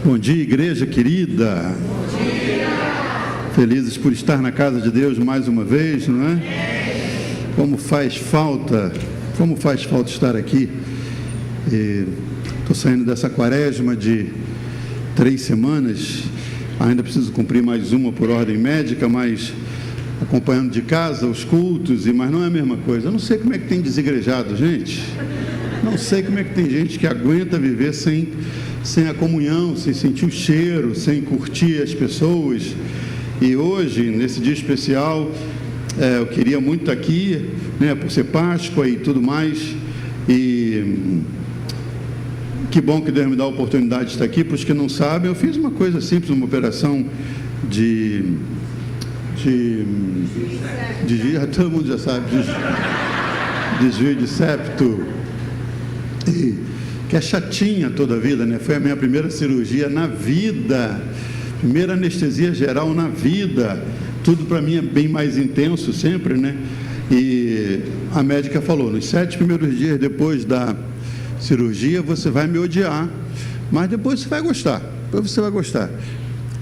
Bom dia, igreja querida. Bom dia. Felizes por estar na casa de Deus mais uma vez, não é? Como faz falta estar aqui. Estou saindo dessa quaresma de 3 semanas, ainda preciso cumprir mais uma por ordem médica, mas acompanhando de casa os cultos, mas não é a mesma coisa. Eu não sei como é que tem desigrejado, gente. Não sei como é que tem gente que aguenta viver sem a comunhão, sem sentir o cheiro, sem curtir as pessoas. E hoje, nesse dia especial, eu queria muito estar aqui, né, por ser Páscoa e tudo mais. E que bom que Deus me dá a oportunidade de estar aqui. Para os que não sabem, eu fiz uma coisa simples, uma operação de todo mundo já sabe, desvio de septo, que é chatinha toda a vida, né? Foi a minha primeira cirurgia na vida, primeira anestesia geral na vida, tudo para mim é bem mais intenso sempre, né? E a médica falou, nos 7 primeiros dias depois da cirurgia, você vai me odiar, mas depois você vai gostar,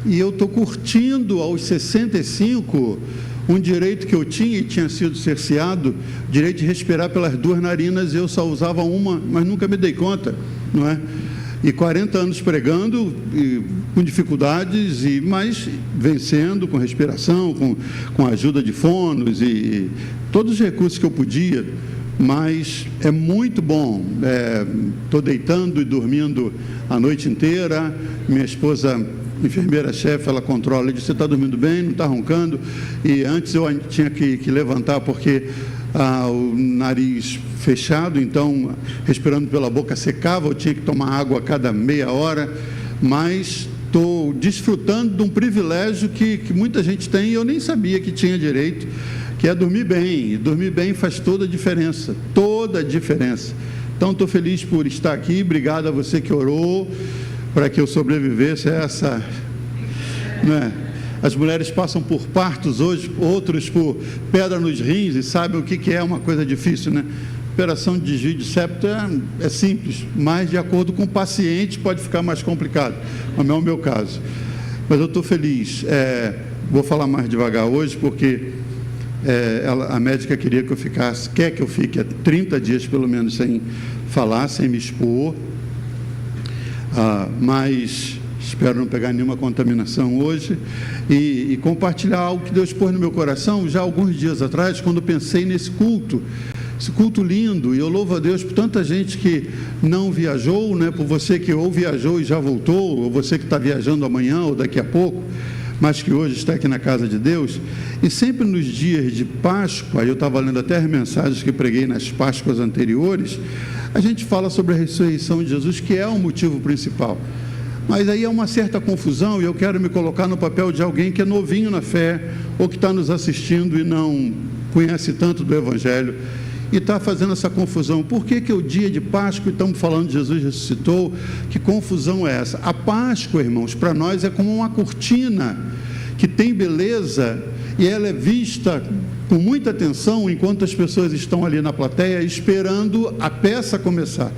E eu estou curtindo aos 65 um direito que eu tinha e tinha sido cerceado, direito de respirar pelas 2 narinas, eu só usava uma, mas nunca me dei conta, não é? E 40 anos pregando, com dificuldades, mas vencendo, com respiração, com a ajuda de fonos e todos os recursos que eu podia, mas é muito bom. Estou deitando e dormindo a noite inteira, minha esposa, enfermeira-chefe, ela controla, ela diz, você está dormindo bem, não está roncando? E antes eu tinha que levantar porque o nariz fechado, então respirando pela boca secava, eu tinha que tomar água a cada meia hora, mas estou desfrutando de um privilégio que muita gente tem e eu nem sabia que tinha direito, que é dormir bem. E dormir bem faz toda a diferença, Então estou feliz por estar aqui, obrigado a você que orou para que eu sobrevivesse a essa, né? As mulheres passam por partos hoje, outros por pedra nos rins, e sabem o que é uma coisa difícil, né? Operação de desvio de septo é simples, mas de acordo com o paciente pode ficar mais complicado, não é o meu caso. Mas eu estou feliz, vou falar mais devagar hoje, porque a médica queria que eu ficasse, quer que eu fique há 30 dias pelo menos sem falar, sem me expor, mas espero não pegar nenhuma contaminação hoje e compartilhar algo que Deus pôs no meu coração já há alguns dias atrás, quando pensei nesse culto, esse culto lindo, e eu louvo a Deus por tanta gente que não viajou, né? Por você que ou viajou e já voltou, ou você que está viajando amanhã ou daqui a pouco, mas que hoje está aqui na casa de Deus. E sempre nos dias de Páscoa, eu estava lendo até as mensagens que preguei nas Páscoas anteriores, a gente fala sobre a ressurreição de Jesus, que é o motivo principal. Mas aí há uma certa confusão, e eu quero me colocar no papel de alguém que é novinho na fé, ou que está nos assistindo e não conhece tanto do Evangelho, e está fazendo essa confusão. Por que o dia de Páscoa, estamos falando de Jesus ressuscitou, que confusão é essa? A Páscoa, irmãos, para nós é como uma cortina, que tem beleza, e ela é vista com muita atenção, enquanto as pessoas estão ali na plateia, esperando a peça começar.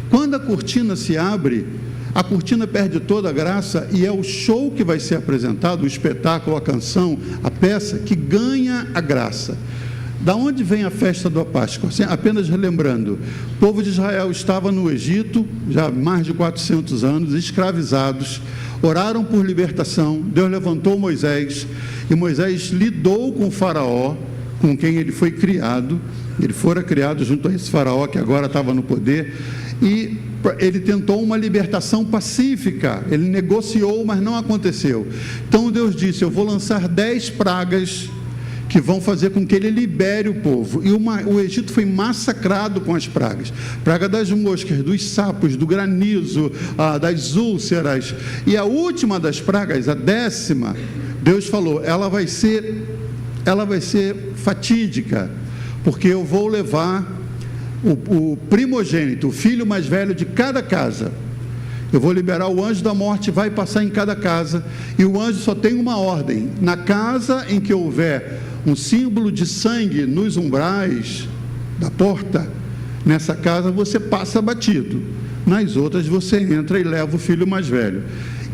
Quando a cortina se abre, a cortina perde toda a graça, e é o show que vai ser apresentado, o espetáculo, a canção, a peça, que ganha a graça. Da onde vem a festa da Páscoa? Apenas relembrando, o povo de Israel estava no Egito, já há mais de 400 anos, escravizados, oraram por libertação, Deus levantou Moisés, e Moisés lidou com o faraó, com quem ele foi criado, ele fora criado junto a esse faraó que agora estava no poder, e ele tentou uma libertação pacífica, ele negociou, mas não aconteceu. Então Deus disse, eu vou lançar 10 pragas, que vão fazer com que ele libere o povo. E o Egito foi massacrado com as pragas. Praga das moscas, dos sapos, do granizo, das úlceras. E a última das pragas, a 10ª, Deus falou, ela vai ser fatídica, porque eu vou levar o primogênito, o filho mais velho de cada casa. Eu vou liberar o anjo da morte, vai passar em cada casa, e o anjo só tem uma ordem: na casa em que houver um símbolo de sangue nos umbrais da porta, nessa casa você passa batido, nas outras você entra e leva o filho mais velho.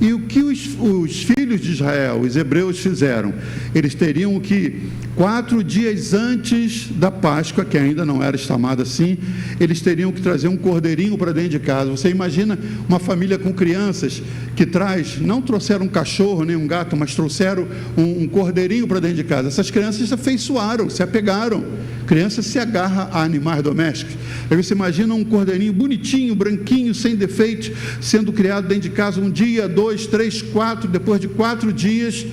E o que os filhos de Israel, os hebreus, fizeram? Eles teriam que, 4 dias antes da Páscoa, que ainda não era chamada assim, eles teriam que trazer um cordeirinho para dentro de casa. Você imagina uma família com crianças que não trouxeram um cachorro nem um gato, mas trouxeram um cordeirinho para dentro de casa. Essas crianças se afeiçoaram, se apegaram. Criança se agarra a animais domésticos. Aí você imagina um cordeirinho bonitinho, branquinho, sem defeitos, sendo criado dentro de casa 1 dia, 2, 3, 4, depois de 4 dias,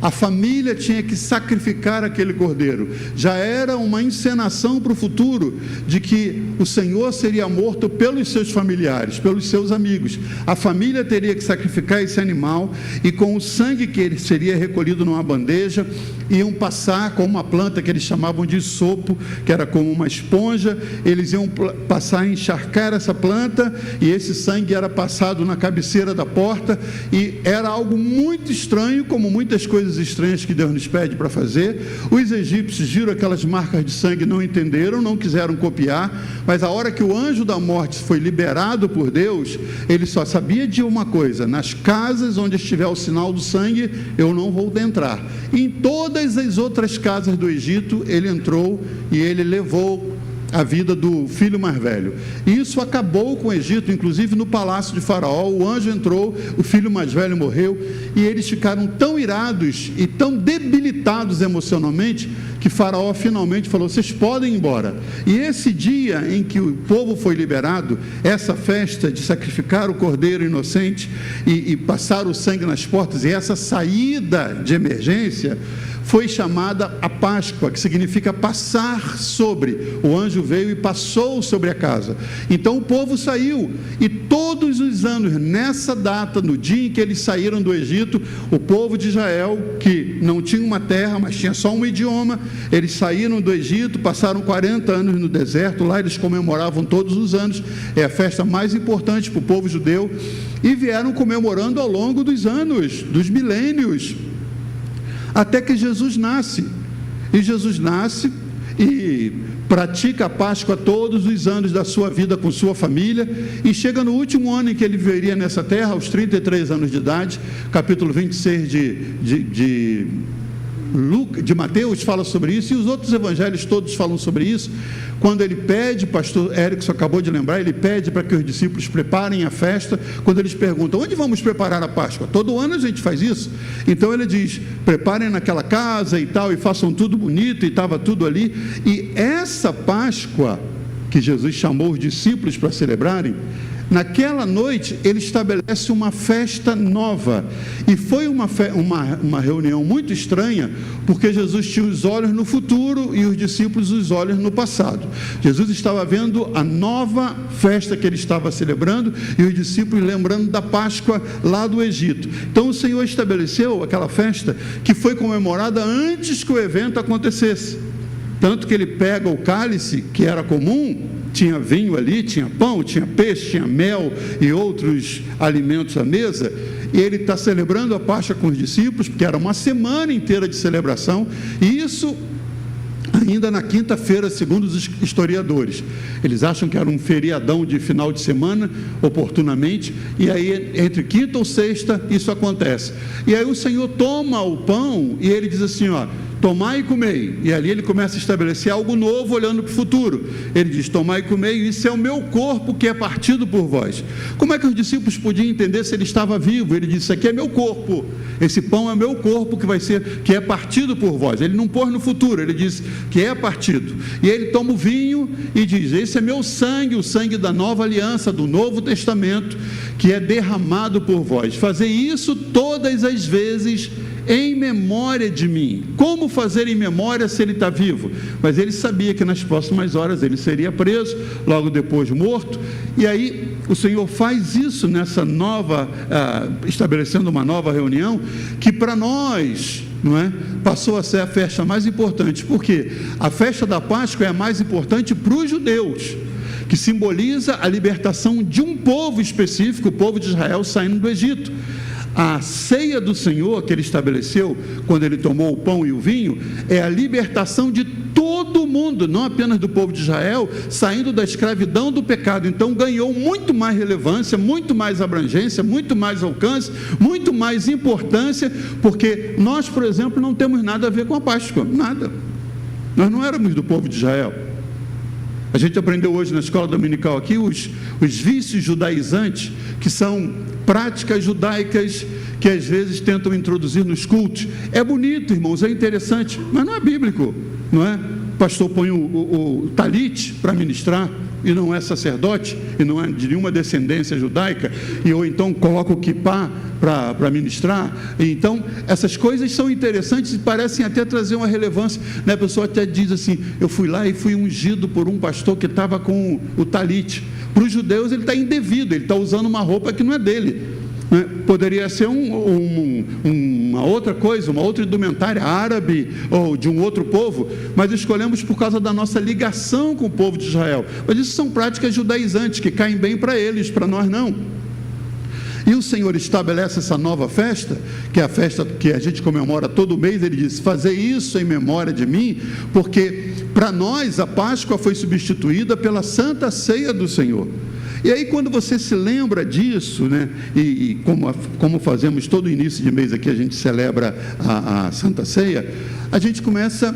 a família tinha que sacrificar aquele cordeiro. Já era uma encenação para o futuro, de que o Senhor seria morto pelos seus familiares, pelos seus amigos. A família teria que sacrificar esse animal, e com o sangue que ele seria recolhido numa bandeja, iam passar com uma planta que eles chamavam de sopo, que era como uma esponja. Eles iam passar a encharcar essa planta, e esse sangue era passado na cabeceira da porta, e era algo muito estranho, como muitas coisas estranhas que Deus nos pede para fazer. Os egípcios viram aquelas marcas de sangue, não entenderam, não quiseram copiar, mas a hora que o anjo da morte foi liberado por Deus, ele só sabia de uma coisa: nas casas onde estiver o sinal do sangue, eu não vou entrar. E em todas as outras casas do Egito, ele entrou e ele levou a vida do filho mais velho. E isso acabou com o Egito, inclusive no palácio de Faraó. O anjo entrou, o filho mais velho morreu, e eles ficaram tão irados e tão debilitados emocionalmente, que Faraó finalmente falou: vocês podem ir embora. E esse dia em que o povo foi liberado, essa festa de sacrificar o cordeiro inocente e passar o sangue nas portas, e essa saída de emergência, foi chamada a Páscoa, que significa passar sobre. O anjo veio e passou sobre a casa. Então o povo saiu, e todos os anos, nessa data, no dia em que eles saíram do Egito, o povo de Israel, que não tinha uma terra, mas tinha só um idioma, eles saíram do Egito, passaram 40 anos no deserto. Lá eles comemoravam todos os anos, é a festa mais importante para o povo judeu, e vieram comemorando ao longo dos anos, dos milênios, até que Jesus nasce. E Jesus nasce e pratica a Páscoa todos os anos da sua vida com sua família, e chega no último ano em que ele viveria nessa terra, aos 33 anos de idade. Capítulo 26 de Mateus fala sobre isso, e os outros evangelhos todos falam sobre isso. Quando ele pede, pastor Erickson acabou de lembrar, ele pede para que os discípulos preparem a festa. Quando eles perguntam: onde vamos preparar a Páscoa? Todo ano a gente faz isso. Então ele diz: preparem naquela casa e tal, e façam tudo bonito, e estava tudo ali. E essa Páscoa que Jesus chamou os discípulos para celebrarem, naquela noite ele estabelece uma festa nova. E foi uma reunião muito estranha, porque Jesus tinha os olhos no futuro e os discípulos os olhos no passado. Jesus estava vendo a nova festa que ele estava celebrando, e os discípulos lembrando da Páscoa lá do Egito. Então o Senhor estabeleceu aquela festa, que foi comemorada antes que o evento acontecesse. Tanto que ele pega o cálice, que era comum, tinha vinho ali, tinha pão, tinha peixe, tinha mel e outros alimentos à mesa, e ele está celebrando a Páscoa com os discípulos, porque era uma semana inteira de celebração, e isso ainda na quinta-feira, segundo os historiadores. Eles acham que era um feriadão de final de semana, oportunamente, e aí entre quinta ou sexta isso acontece. E aí o Senhor toma o pão e ele diz assim: ó, tomai e comei. E ali ele começa a estabelecer algo novo, olhando para o futuro. Ele diz: tomai e comei, isso é o meu corpo que é partido por vós. Como é que os discípulos podiam entender se ele estava vivo? Ele disse: isso aqui é meu corpo, esse pão é meu corpo que é partido por vós. Ele não pôs no futuro, ele diz que é partido. E ele toma o vinho e diz: esse é meu sangue, o sangue da nova aliança, do Novo Testamento, que é derramado por vós. Fazer isso todas as vezes em memória de mim. Como fazer em memória se ele está vivo? Mas ele sabia que nas próximas horas ele seria preso, logo depois morto. E aí o Senhor faz isso nessa nova, estabelecendo uma nova reunião, que para nós, não é, passou a ser a festa mais importante. Por quê? A festa da Páscoa é a mais importante para os judeus, que simboliza a libertação de um povo específico, o povo de Israel saindo do Egito. A ceia do Senhor que ele estabeleceu, quando ele tomou o pão e o vinho, é a libertação de todo mundo, não apenas do povo de Israel, saindo da escravidão do pecado. Então ganhou muito mais relevância, muito mais abrangência, muito mais alcance, muito mais importância, porque nós, por exemplo, não temos nada a ver com a Páscoa, nada. Nós não éramos do povo de Israel. A gente aprendeu hoje na escola dominical aqui os vícios judaizantes, que são práticas judaicas que às vezes tentam introduzir nos cultos. É bonito, irmãos, é interessante, mas não é bíblico, não é? O pastor põe o talite para ministrar e não é sacerdote, e não é de nenhuma descendência judaica, ou então coloca o quipá para ministrar. Então essas coisas são interessantes e parecem até trazer uma relevância, né? A pessoa até diz assim: eu fui lá e fui ungido por um pastor que estava com o talite. Para os judeus ele está indevido, ele está usando uma roupa que não é dele, né? Poderia ser uma outra coisa, uma outra indumentária árabe ou de um outro povo, mas escolhemos por causa da nossa ligação com o povo de Israel. Mas isso são práticas judaizantes que caem bem para eles, para nós não. E o Senhor estabelece essa nova festa, que é a festa que a gente comemora todo mês. Ele diz: fazer isso em memória de mim, porque para nós a Páscoa foi substituída pela Santa Ceia do Senhor. E aí, quando você se lembra disso, né, e como fazemos todo início de mês aqui, a gente celebra a Santa Ceia, a gente começa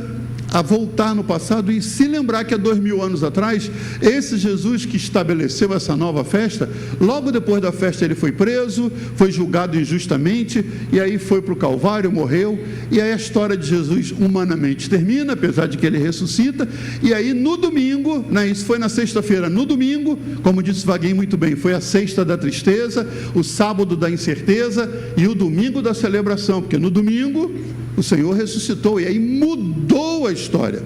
a voltar no passado e se lembrar que há 2000 anos atrás, esse Jesus que estabeleceu essa nova festa, logo depois da festa ele foi preso, foi julgado injustamente, e aí foi para o Calvário, morreu, e aí a história de Jesus humanamente termina, apesar de que ele ressuscita. E aí no domingo, né, isso foi na sexta-feira, no domingo, como disse Vaguinho muito bem, foi a sexta da tristeza, o sábado da incerteza e o domingo da celebração, porque no domingo o Senhor ressuscitou, e aí mudou a história.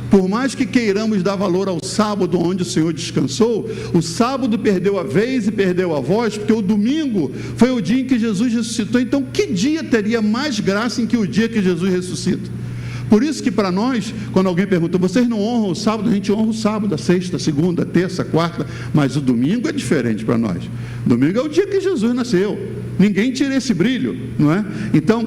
Por mais que queiramos dar valor ao sábado onde o Senhor descansou, o sábado perdeu a vez e perdeu a voz, porque o domingo foi o dia em que Jesus ressuscitou. Então que dia teria mais graça em que o dia que Jesus ressuscita? Por isso que para nós, quando alguém pergunta: vocês não honram o sábado? A gente honra o sábado, a sexta, a segunda, a terça, a quarta, mas o domingo é diferente para nós. Domingo é o dia que Jesus nasceu. Ninguém tira esse brilho, não é? Então,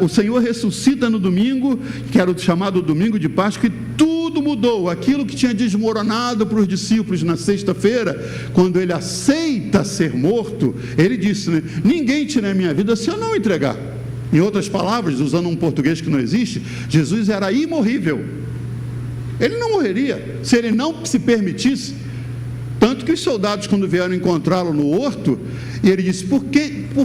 o Senhor ressuscita no domingo, que era o chamado domingo de Páscoa, e tudo mudou. Aquilo que tinha desmoronado para os discípulos na sexta-feira, quando ele aceita ser morto, ele disse, né: ninguém tira a minha vida se eu não entregar. Em outras palavras, usando um português que não existe, Jesus era imorrível. Ele não morreria se ele não se permitisse. Tanto que os soldados, quando vieram encontrá-lo no horto, e ele disse: por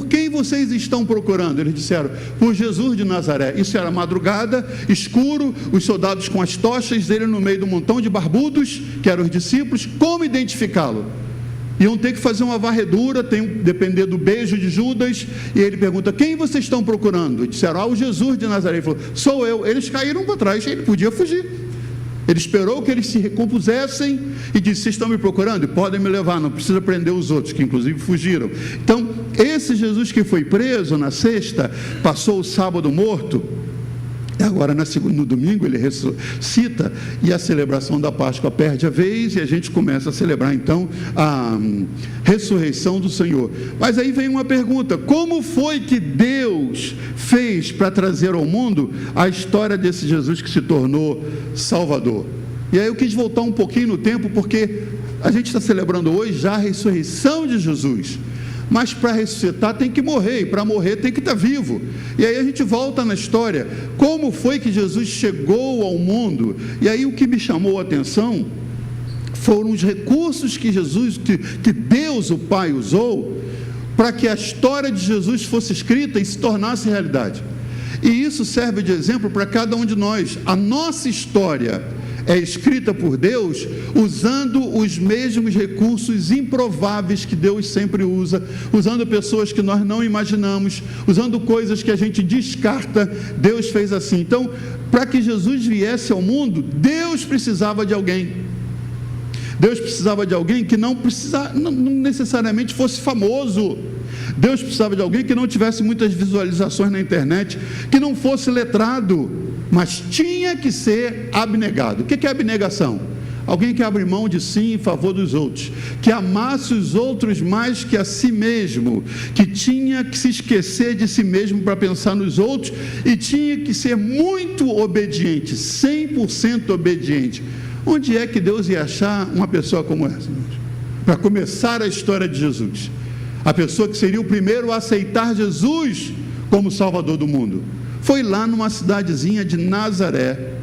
quem vocês estão procurando? Eles disseram: por Jesus de Nazaré. Isso era madrugada, escuro, os soldados com as tochas dele no meio do montão de barbudos, que eram os discípulos. Como identificá-lo? Iam ter que fazer uma varredura, depender do beijo de Judas, e ele pergunta: quem vocês estão procurando? E disseram: o Jesus de Nazaré. Ele falou: sou eu. Eles caíram para trás, ele podia fugir. Ele esperou que eles se recompusessem e disse: vocês estão me procurando? E podem me levar, não precisa prender os outros, que inclusive fugiram. Então, esse Jesus que foi preso na sexta, passou o sábado morto, agora no domingo ele ressuscita, e a celebração da Páscoa perde a vez, e a gente começa a celebrar então a ressurreição do Senhor. Mas aí vem uma pergunta: como foi que Deus fez para trazer ao mundo a história desse Jesus que se tornou Salvador? E aí eu quis voltar um pouquinho no tempo, porque a gente está celebrando hoje já a ressurreição de Jesus. Mas para ressuscitar tem que morrer, e para morrer tem que estar vivo. E aí a gente volta na história: como foi que Jesus chegou ao mundo? E aí o que me chamou a atenção foram os recursos que que Deus o Pai usou para que a história de Jesus fosse escrita e se tornasse realidade. E isso serve de exemplo para cada um de nós. A nossa história é escrita por Deus usando os mesmos recursos improváveis que Deus sempre usa, usando pessoas que nós não imaginamos, usando coisas que a gente descarta. Deus fez assim. Então, para que Jesus viesse ao mundo, Deus precisava de alguém. Deus precisava de alguém que não necessariamente fosse famoso. Deus precisava de alguém que não tivesse muitas visualizações na internet, que não fosse letrado, mas tinha que ser abnegado. O que é abnegação? alguém que abre mão de si em favor dos outros, que amasse os outros mais que a si mesmo, que tinha que se esquecer de si mesmo para pensar nos outros e tinha que ser muito obediente, 100% obediente. Onde é que Deus ia achar uma pessoa como essa? Para começar a história de Jesus, a pessoa que seria o primeiro a aceitar Jesus como Salvador do mundo, foi lá numa cidadezinha de Nazaré,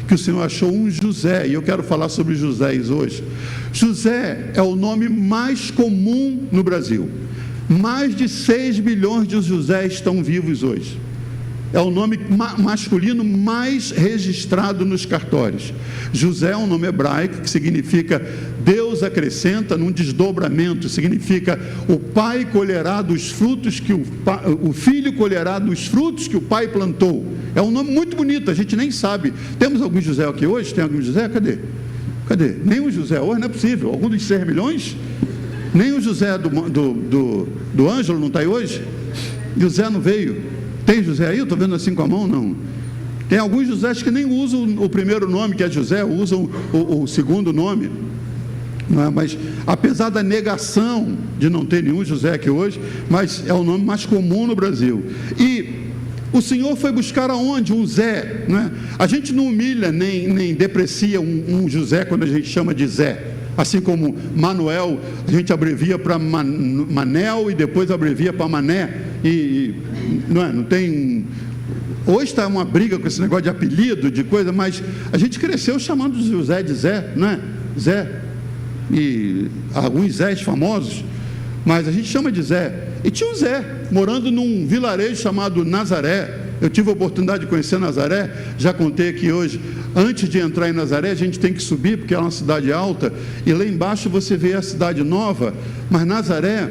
que o Senhor achou um José, e eu quero falar sobre José hoje. José é o nome mais comum no Brasil, mais de 6 milhões de José estão vivos hoje, é o nome masculino mais registrado nos cartórios. José é um nome hebraico que significa Deus acrescenta, num desdobramento, significa o pai colherá dos frutos que o filho colherá dos frutos que o pai plantou. É um nome muito bonito, a gente nem sabe. Temos algum José aqui hoje? Tem algum José? Cadê? Nenhum José hoje, não é possível. Algum dos 6 milhões? Nem o José do Ângelo não está aí hoje? José não veio. Tem José aí? Eu estou vendo assim com a mão, não. Tem alguns Josés que nem usam o primeiro nome, que é José, usam o segundo nome. Não é? Mas, apesar da negação de não ter nenhum José aqui hoje, mas é o nome mais comum no Brasil. E o Senhor foi buscar aonde? Um Zé. Não é? A gente não humilha nem deprecia um José quando a gente chama de Zé. Assim como Manuel, a gente abrevia para Manel e depois abrevia para Mané. Não tem. Hoje está uma briga com esse negócio de apelido, de coisa, mas a gente cresceu chamando José de Zé, não é? Zé. E alguns Zés famosos, mas a gente chama de Zé. E tinha um Zé morando num vilarejo chamado Nazaré. Eu tive a oportunidade de conhecer Nazaré, já contei aqui hoje. Antes de entrar em Nazaré, a gente tem que subir, porque é uma cidade alta, e lá embaixo você vê a cidade nova, mas Nazaré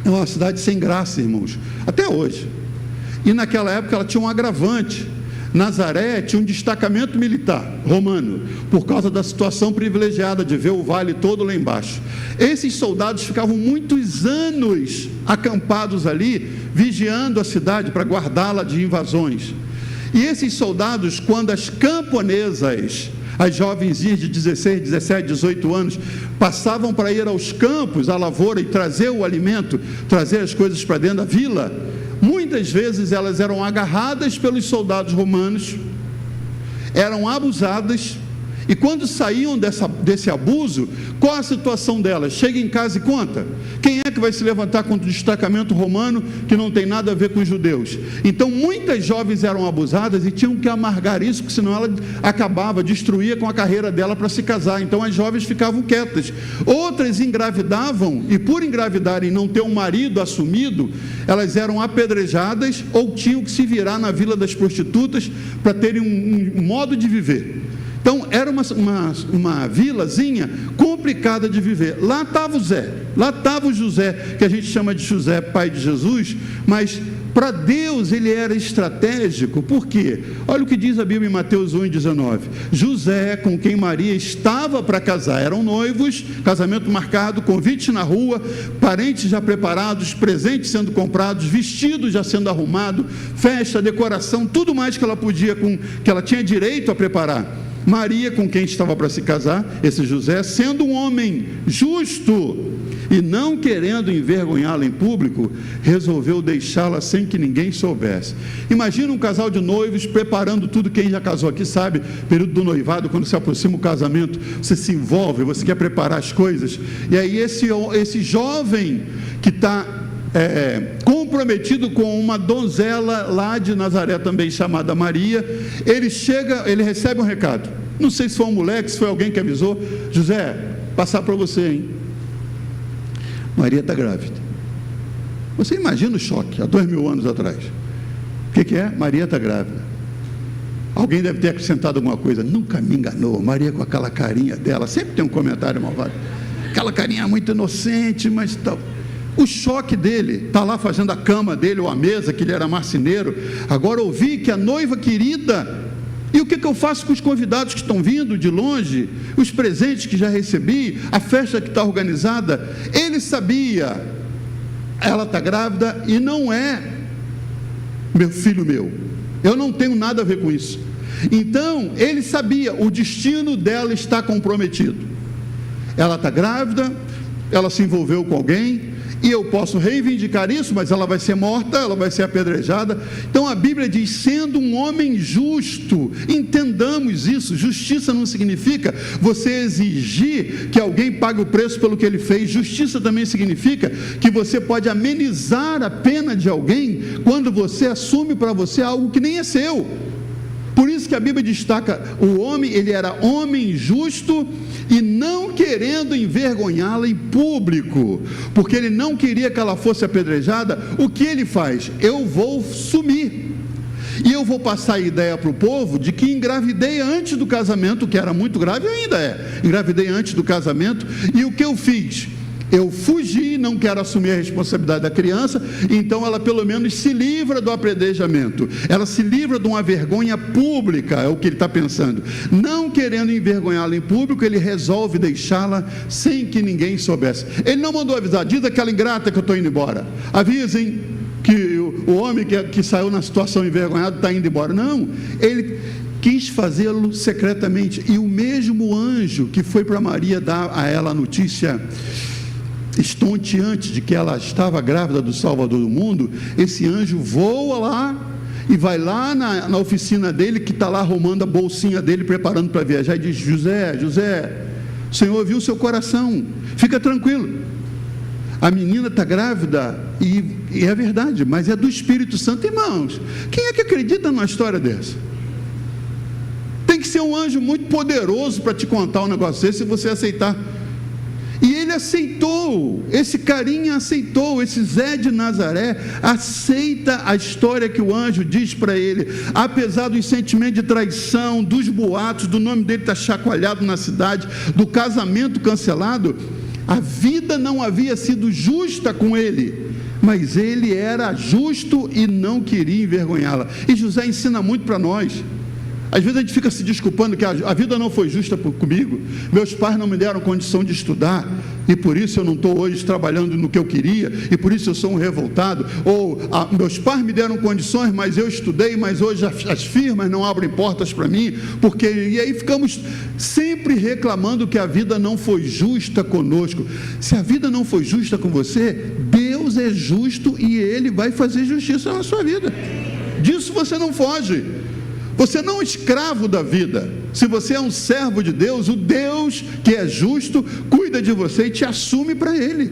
é uma cidade sem graça, irmãos, até hoje. E naquela época ela tinha um agravante. Nazaré tinha um destacamento militar romano, por causa da situação privilegiada de ver o vale todo lá embaixo. Esses soldados ficavam muitos anos acampados ali, vigiando a cidade para guardá-la de invasões. E esses soldados, quando as camponesas, as jovenzinhas de 16, 17, 18 anos, passavam para ir aos campos, à lavoura, e trazer o alimento, trazer as coisas para dentro da vila, muitas vezes elas eram agarradas pelos soldados romanos, eram abusadas, e quando saíam desse abuso, qual a situação delas? Chega em casa e conta. Quem é que vai se levantar contra o destacamento romano que não tem nada a ver com os judeus? Então muitas jovens eram abusadas e tinham que amargar isso, porque senão ela acabava, destruía com a carreira dela para se casar. Então as jovens ficavam quietas. Outras engravidavam, e por engravidarem e não ter um marido assumido, elas eram apedrejadas ou tinham que se virar na vila das prostitutas para terem um modo de viver. Então era uma vilazinha complicada de viver. Lá estava o Zé, lá estava o José, que a gente chama de José, pai de Jesus, mas para Deus ele era estratégico. Por quê? Olha o que diz a Bíblia em Mateus 1,19. José, com quem Maria estava para casar, eram noivos, casamento marcado, convite na rua, parentes já preparados, presentes sendo comprados, vestidos já sendo arrumado, festa, decoração, tudo mais que ela podia, que ela tinha direito a preparar. Maria, com quem estava para se casar, esse José, sendo um homem justo e não querendo envergonhá-la em público, resolveu deixá-la sem que ninguém soubesse. Imagina um casal de noivos preparando tudo. Quem já casou aqui sabe, período do noivado, quando se aproxima o casamento, você se envolve, você quer preparar as coisas, e aí esse jovem que está comprometido com uma donzela lá de Nazaré também chamada Maria, ele recebe um recado, não sei se foi um moleque, se foi alguém que avisou: José, passar para você, hein? Maria está grávida. Você imagina o choque, há 2000 anos atrás. O que é? Maria está grávida. Alguém deve ter acrescentado alguma coisa: nunca me enganou, Maria com aquela carinha dela, sempre tem um comentário malvado, aquela carinha muito inocente, mas tal. O choque dele, está lá fazendo a cama dele, ou a mesa, que ele era marceneiro, agora ouvi que a noiva querida, e o que eu faço com os convidados que estão vindo de longe, os presentes que já recebi, a festa que está organizada? Ele sabia, ela está grávida e não é meu filho meu, eu não tenho nada a ver com isso. Então, ele sabia, o destino dela está comprometido. Ela está grávida, ela se envolveu com alguém, e eu posso reivindicar isso, mas ela vai ser morta, ela vai ser apedrejada. Então a Bíblia diz, sendo um homem justo, entendamos isso, justiça não significa você exigir que alguém pague o preço pelo que ele fez, justiça também significa que você pode amenizar a pena de alguém, quando você assume para você algo que nem é seu. Por isso que a Bíblia destaca, o homem, ele era homem justo e não querendo envergonhá-la em público, porque ele não queria que ela fosse apedrejada. O que ele faz? Eu vou sumir, e eu vou passar a ideia para o povo de que engravidei antes do casamento, que era muito grave, ainda é, engravidei antes do casamento, e o que eu fiz? Eu fugi, não quero assumir a responsabilidade da criança, então ela pelo menos se livra do apedrejamento, ela se livra de uma vergonha pública, é o que ele está pensando. Não querendo envergonhá-la em público, ele resolve deixá-la sem que ninguém soubesse. Ele não mandou avisar, diz aquela ingrata que eu estou indo embora, avisem que o homem que saiu na situação envergonhado está indo embora. Não, ele quis fazê-lo secretamente, e o mesmo anjo que foi para Maria dar a ela a notícia estonteante de que ela estava grávida do Salvador do mundo, esse anjo voa lá e vai lá na oficina dele, que está lá arrumando a bolsinha dele, preparando para viajar, e diz, José, o Senhor viu o seu coração, fica tranquilo, a menina está grávida, e é verdade, mas é do Espírito Santo. Irmãos, quem é que acredita numa história dessa? Tem que ser um anjo muito poderoso para te contar um negócio desse, se você aceitar. E ele aceitou, esse carinha aceitou, esse Zé de Nazaré aceita a história que o anjo diz para ele, apesar do sentimento de traição, dos boatos, do nome dele estar chacoalhado na cidade, do casamento cancelado. A vida não havia sido justa com ele, mas ele era justo e não queria envergonhá-la. E José ensina muito para nós. Às vezes a gente fica se desculpando que a vida não foi justa comigo, meus pais não me deram condição de estudar, e por isso eu não estou hoje trabalhando no que eu queria, e por isso eu sou um revoltado, ou meus pais me deram condições, mas eu estudei, mas hoje as firmas não abrem portas para mim, e aí ficamos sempre reclamando que a vida não foi justa conosco. Se a vida não foi justa com você, Deus é justo e Ele vai fazer justiça na sua vida, disso você não foge. Você não é escravo da vida. Se você é um servo de Deus, o Deus que é justo cuida de você e te assume para Ele.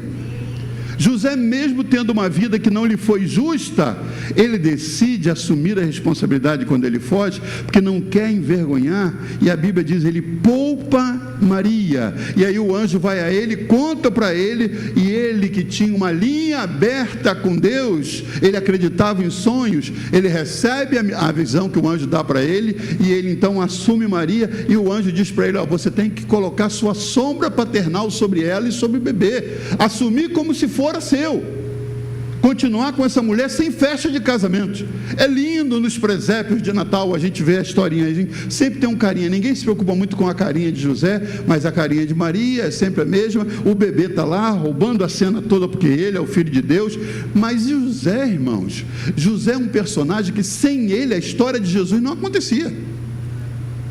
José, mesmo tendo uma vida que não lhe foi justa, ele decide assumir a responsabilidade quando ele foge, porque não quer envergonhar, e a Bíblia diz, ele poupa Maria, e aí o anjo vai a ele, conta para ele, e ele que tinha uma linha aberta com Deus, ele acreditava em sonhos, ele recebe a visão que o anjo dá para ele, e ele então assume Maria, e o anjo diz para ele, você tem que colocar sua sombra paternal sobre ela e sobre o bebê, assumir como se fora seu, continuar com essa mulher sem festa de casamento. É lindo nos presépios de Natal, a gente vê a historinha, a gente sempre tem um carinha, ninguém se preocupa muito com a carinha de José, mas a carinha de Maria é sempre a mesma, o bebê está lá, roubando a cena toda, porque ele é o Filho de Deus. Mas José, irmãos, José é um personagem que sem ele a história de Jesus não acontecia.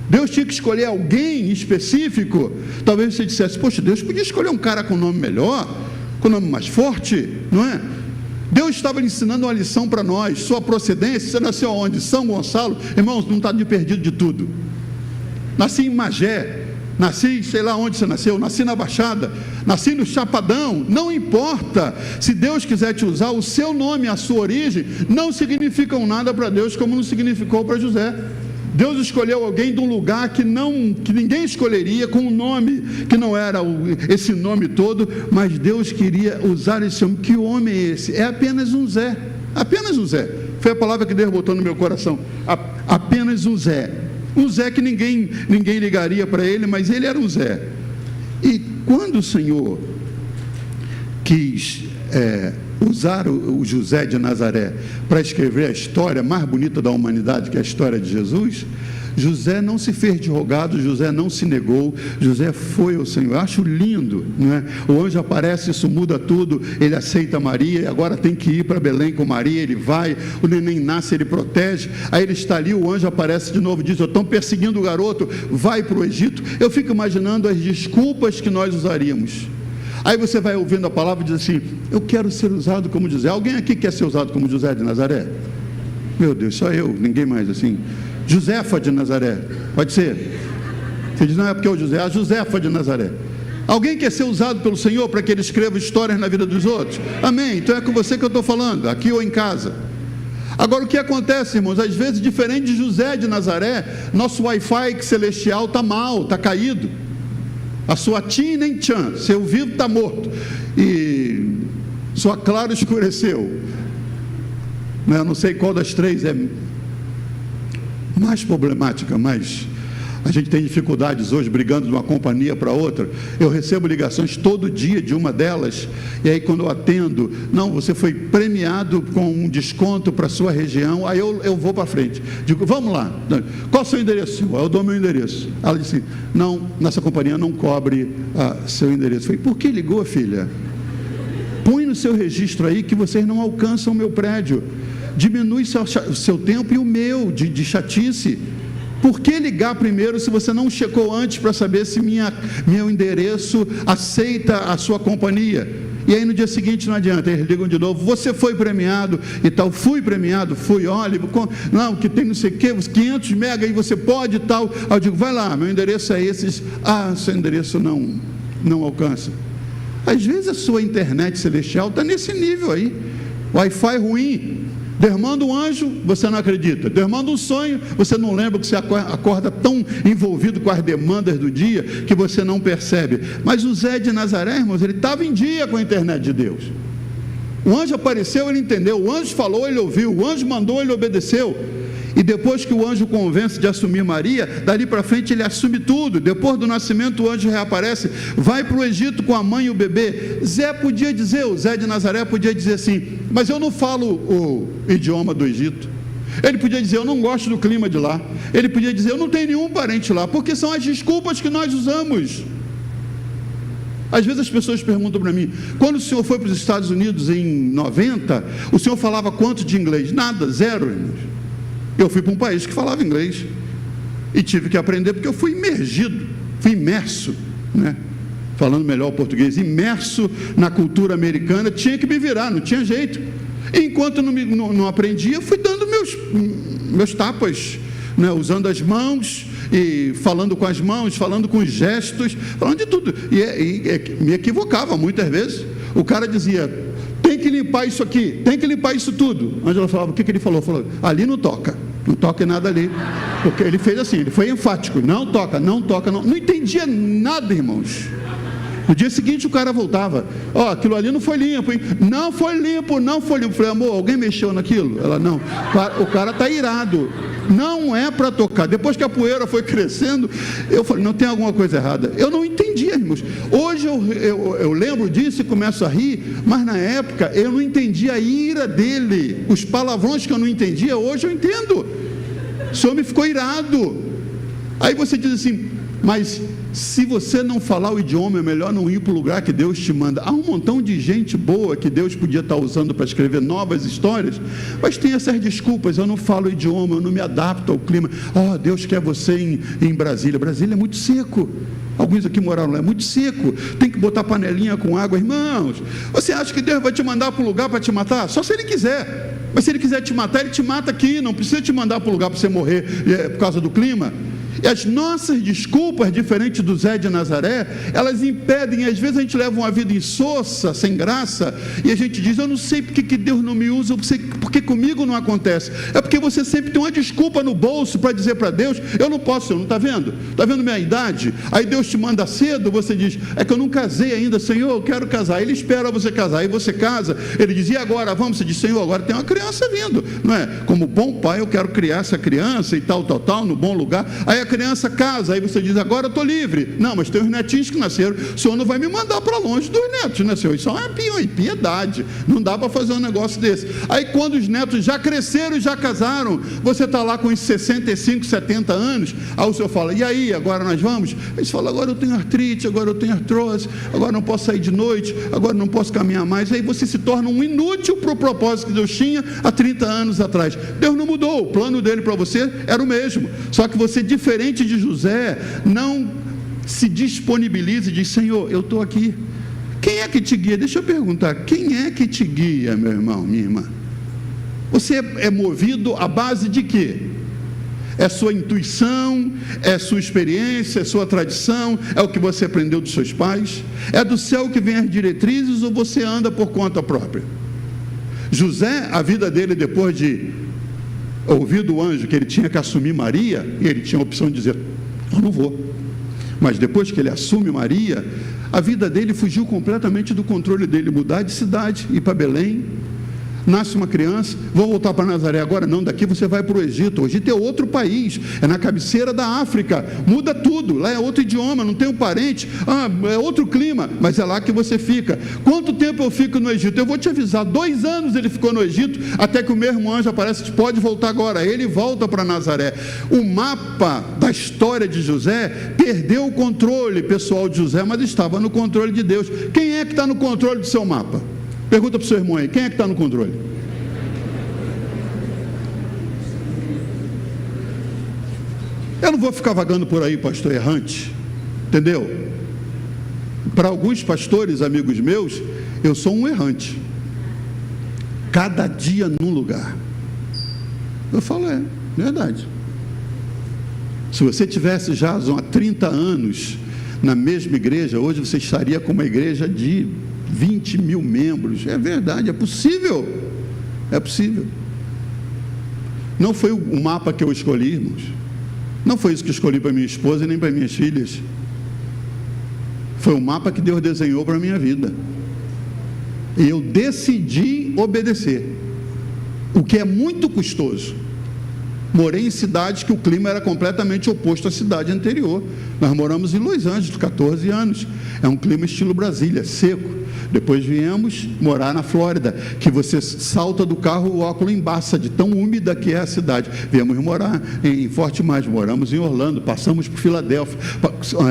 Deus tinha que escolher alguém específico. Talvez você dissesse, poxa, Deus podia escolher um cara com nome melhor, com nome mais forte, não é? Deus estava lhe ensinando uma lição para nós. Sua procedência, você nasceu onde? São Gonçalo? Irmãos, não está de perdido de tudo. Nasci em Magé, nasci sei lá onde você nasceu, nasci na Baixada, nasci no Chapadão, não importa. Se Deus quiser te usar, o seu nome, a sua origem não significam nada para Deus, como não significou para José. Deus escolheu alguém de um lugar que ninguém escolheria, com um nome que não era esse nome todo, mas Deus queria usar esse homem. Que homem é esse? É apenas um Zé, apenas um Zé. Foi a palavra que Deus botou no meu coração, apenas um Zé que ninguém ligaria para ele, mas ele era um Zé. E quando o Senhor quis usar o José de Nazaré para escrever a história mais bonita da humanidade, que é a história de Jesus, José não se fez de rogado, José não se negou, José foi ao Senhor. Eu acho lindo, não é? O anjo aparece, isso muda tudo, ele aceita Maria, e agora tem que ir para Belém com Maria, ele vai, o neném nasce, ele protege, aí ele está ali, o anjo aparece de novo, diz: estão perseguindo o garoto, vai para o Egito. Eu fico imaginando as desculpas que nós usaríamos. Aí você vai ouvindo a palavra e diz assim: eu quero ser usado como José. Alguém aqui quer ser usado como José de Nazaré? Meu Deus, só eu, ninguém mais assim. Josefa de Nazaré, pode ser? Você diz: não é porque é o José, é a Josefa de Nazaré. Alguém quer ser usado pelo Senhor para que Ele escreva histórias na vida dos outros? Amém? Então é com você que eu estou falando, aqui ou em casa. Agora, o que acontece, irmãos? Às vezes, diferente de José de Nazaré, nosso Wi-Fi celestial está mal, está caído. A sua TIM nem tchan, seu vivo está morto, e sua Claro escureceu. Eu não sei qual das três é mais problemática, mas a gente tem dificuldades hoje, brigando de uma companhia para outra. Eu recebo ligações todo dia de uma delas, e aí quando eu atendo: não, você foi premiado com um desconto para a sua região. Aí eu vou para frente, digo: vamos lá, qual é o seu endereço? Eu dou meu endereço. Ela disse: não, nossa companhia não cobre seu endereço. Eu falei: por que ligou, filha? Põe no seu registro aí que vocês não alcançam o meu prédio. Diminui seu tempo e o meu de chatice. Por que ligar primeiro se você não checou antes para saber se meu endereço aceita a sua companhia? E aí no dia seguinte não adianta, eles ligam de novo: você foi premiado e tal. Fui premiado, fui, olha, não, que tem não sei o que, 500 mega, aí você pode e tal. Aí eu digo: vai lá, meu endereço é esses. Seu endereço não alcança. Às vezes a sua internet celestial está nesse nível aí, Wi-Fi ruim. Deus manda um anjo, você não acredita. Deus manda um sonho, você não lembra, que você acorda tão envolvido com as demandas do dia que você não percebe. Mas o Zé de Nazaré, irmãos, ele estava em dia com a internet de Deus. O anjo apareceu, ele entendeu. O anjo falou, ele ouviu. O anjo mandou, ele obedeceu. E depois que o anjo convence de assumir Maria, dali para frente ele assume tudo. Depois do nascimento, o anjo reaparece, vai para o Egito com a mãe e o bebê. O Zé de Nazaré podia dizer assim: mas eu não falo o idioma do Egito. Ele podia dizer: eu não gosto do clima de lá. Ele podia dizer: eu não tenho nenhum parente lá. Porque são as desculpas que nós usamos. Às vezes as pessoas perguntam para mim: quando o senhor foi para os Estados Unidos em 90, o senhor falava quanto de inglês? Nada, zero, irmãos. Eu fui para um país que falava inglês e tive que aprender, porque eu fui imerso, né? Falando melhor o português, imerso na cultura americana, tinha que me virar, não tinha jeito. E enquanto não aprendia, fui dando meus tapas, né? Usando as mãos e falando com as mãos, falando com os gestos, falando de tudo. E me equivocava muitas vezes. O cara dizia: tem que limpar isso aqui, tem que limpar isso tudo. A Angela falava: o que ele falou? Falou: ali não toca em nada ali. Porque ele fez assim, ele foi enfático: não toca, não. Não entendia nada, irmãos. No dia seguinte o cara voltava: aquilo ali não foi limpo, hein? Não foi limpo. Eu falei: amor, alguém mexeu naquilo? Ela: não. O cara está irado, não é para tocar. Depois que a poeira foi crescendo, eu falei: não, tem alguma coisa errada. Eu não entendia, irmãos. Hoje eu lembro disso e começo a rir, mas na época eu não entendia a ira dele. Os palavrões que eu não entendia, hoje eu entendo. O senhor me ficou irado. Aí você diz assim: mas se você não falar o idioma, é melhor não ir para o lugar que Deus te manda. Há um montão de gente boa que Deus podia estar usando para escrever novas histórias, mas tem essas desculpas: eu não falo o idioma, eu não me adapto ao clima. Deus quer você em Brasília. Brasília é muito seco. Alguns aqui moraram lá, é muito seco, tem que botar panelinha com água. Irmãos, você acha que Deus vai te mandar para um lugar para te matar? Só se Ele quiser. Mas se Ele quiser te matar, Ele te mata aqui. Não precisa te mandar para um lugar para você morrer por causa do clima. E as nossas desculpas, diferente do Zé de Nazaré, elas impedem. Às vezes a gente leva uma vida insossa, sem graça, e a gente diz: eu não sei porque que Deus não me usa, porque comigo não acontece. É porque você sempre tem uma desculpa no bolso para dizer para Deus: eu não posso. Senhor, não está vendo? Está vendo minha idade? Aí Deus te manda cedo, você diz: é que eu não casei ainda. Senhor, eu quero casar. Ele espera você casar, aí você casa. Ele diz: e agora? Vamos. Você diz: Senhor, agora tem uma criança vindo, não é? Como bom pai, eu quero criar essa criança e tal, no bom lugar. Aí a criança casa, aí você diz, agora eu estou livre. Não, mas tem os netinhos que nasceram, o Senhor não vai me mandar para longe dos netos, né, Senhor? Isso é uma impiedade, não dá para fazer um negócio desse. Aí quando os netos já cresceram e já casaram, você está lá com uns 65, 70 anos, aí o Senhor fala, e aí, agora nós vamos? Eles falam, agora eu tenho artrite, agora eu tenho artrose, agora não posso sair de noite, agora não posso caminhar mais. Aí você se torna um inútil para o propósito que Deus tinha há 30 anos atrás. Deus não mudou, o plano dele para você era o mesmo, só que você, diferente de José, não se disponibiliza e diz, Senhor, eu estou aqui. Quem é que te guia? Deixa eu perguntar, quem é que te guia, meu irmão, minha irmã? Você é movido à base de quê? É sua intuição, é sua experiência, é sua tradição, é o que você aprendeu dos seus pais? É do céu que vem as diretrizes ou você anda por conta própria? José, a vida dele, depois de ouvir do anjo que ele tinha que assumir Maria, e ele tinha a opção de dizer, eu não vou. Mas depois que ele assume Maria, a vida dele fugiu completamente do controle dele, mudar de cidade, ir para Belém. Nasce uma criança, vou voltar para Nazaré agora? Não, daqui você vai para o Egito. O Egito é outro país, é na cabeceira da África, muda tudo, lá é outro idioma, não tem um parente, é outro clima, mas é lá que você fica. Quanto tempo eu fico no Egito? Eu vou te avisar, 2 anos ele ficou no Egito, até que o mesmo anjo aparece, pode voltar agora. Ele volta para Nazaré. O mapa da história de José perdeu o controle pessoal de José, mas estava no controle de Deus. Quem é que está no controle do seu mapa? Pergunta para o seu irmão aí, quem é que está no controle? Eu não vou ficar vagando por aí, pastor errante, entendeu? Para alguns pastores, amigos meus, eu sou um errante, cada dia num lugar. Eu falo, verdade. Se você tivesse já há 30 anos na mesma igreja, hoje você estaria com uma igreja de 20 mil membros. É verdade, é possível. É possível. Não foi o mapa que eu escolhi, irmãos. Não foi isso que eu escolhi para minha esposa e nem para minhas filhas. Foi o mapa que Deus desenhou para a minha vida. E eu decidi obedecer. O que é muito custoso. Morei em cidades que o clima era completamente oposto à cidade anterior. Nós moramos em Los Angeles, 14 anos. É um clima estilo Brasília, seco. Depois viemos morar na Flórida, que você salta do carro, o óculos embaça, de tão úmida que é a cidade. Viemos morar em Forte Mais, moramos em Orlando, passamos por Filadélfia.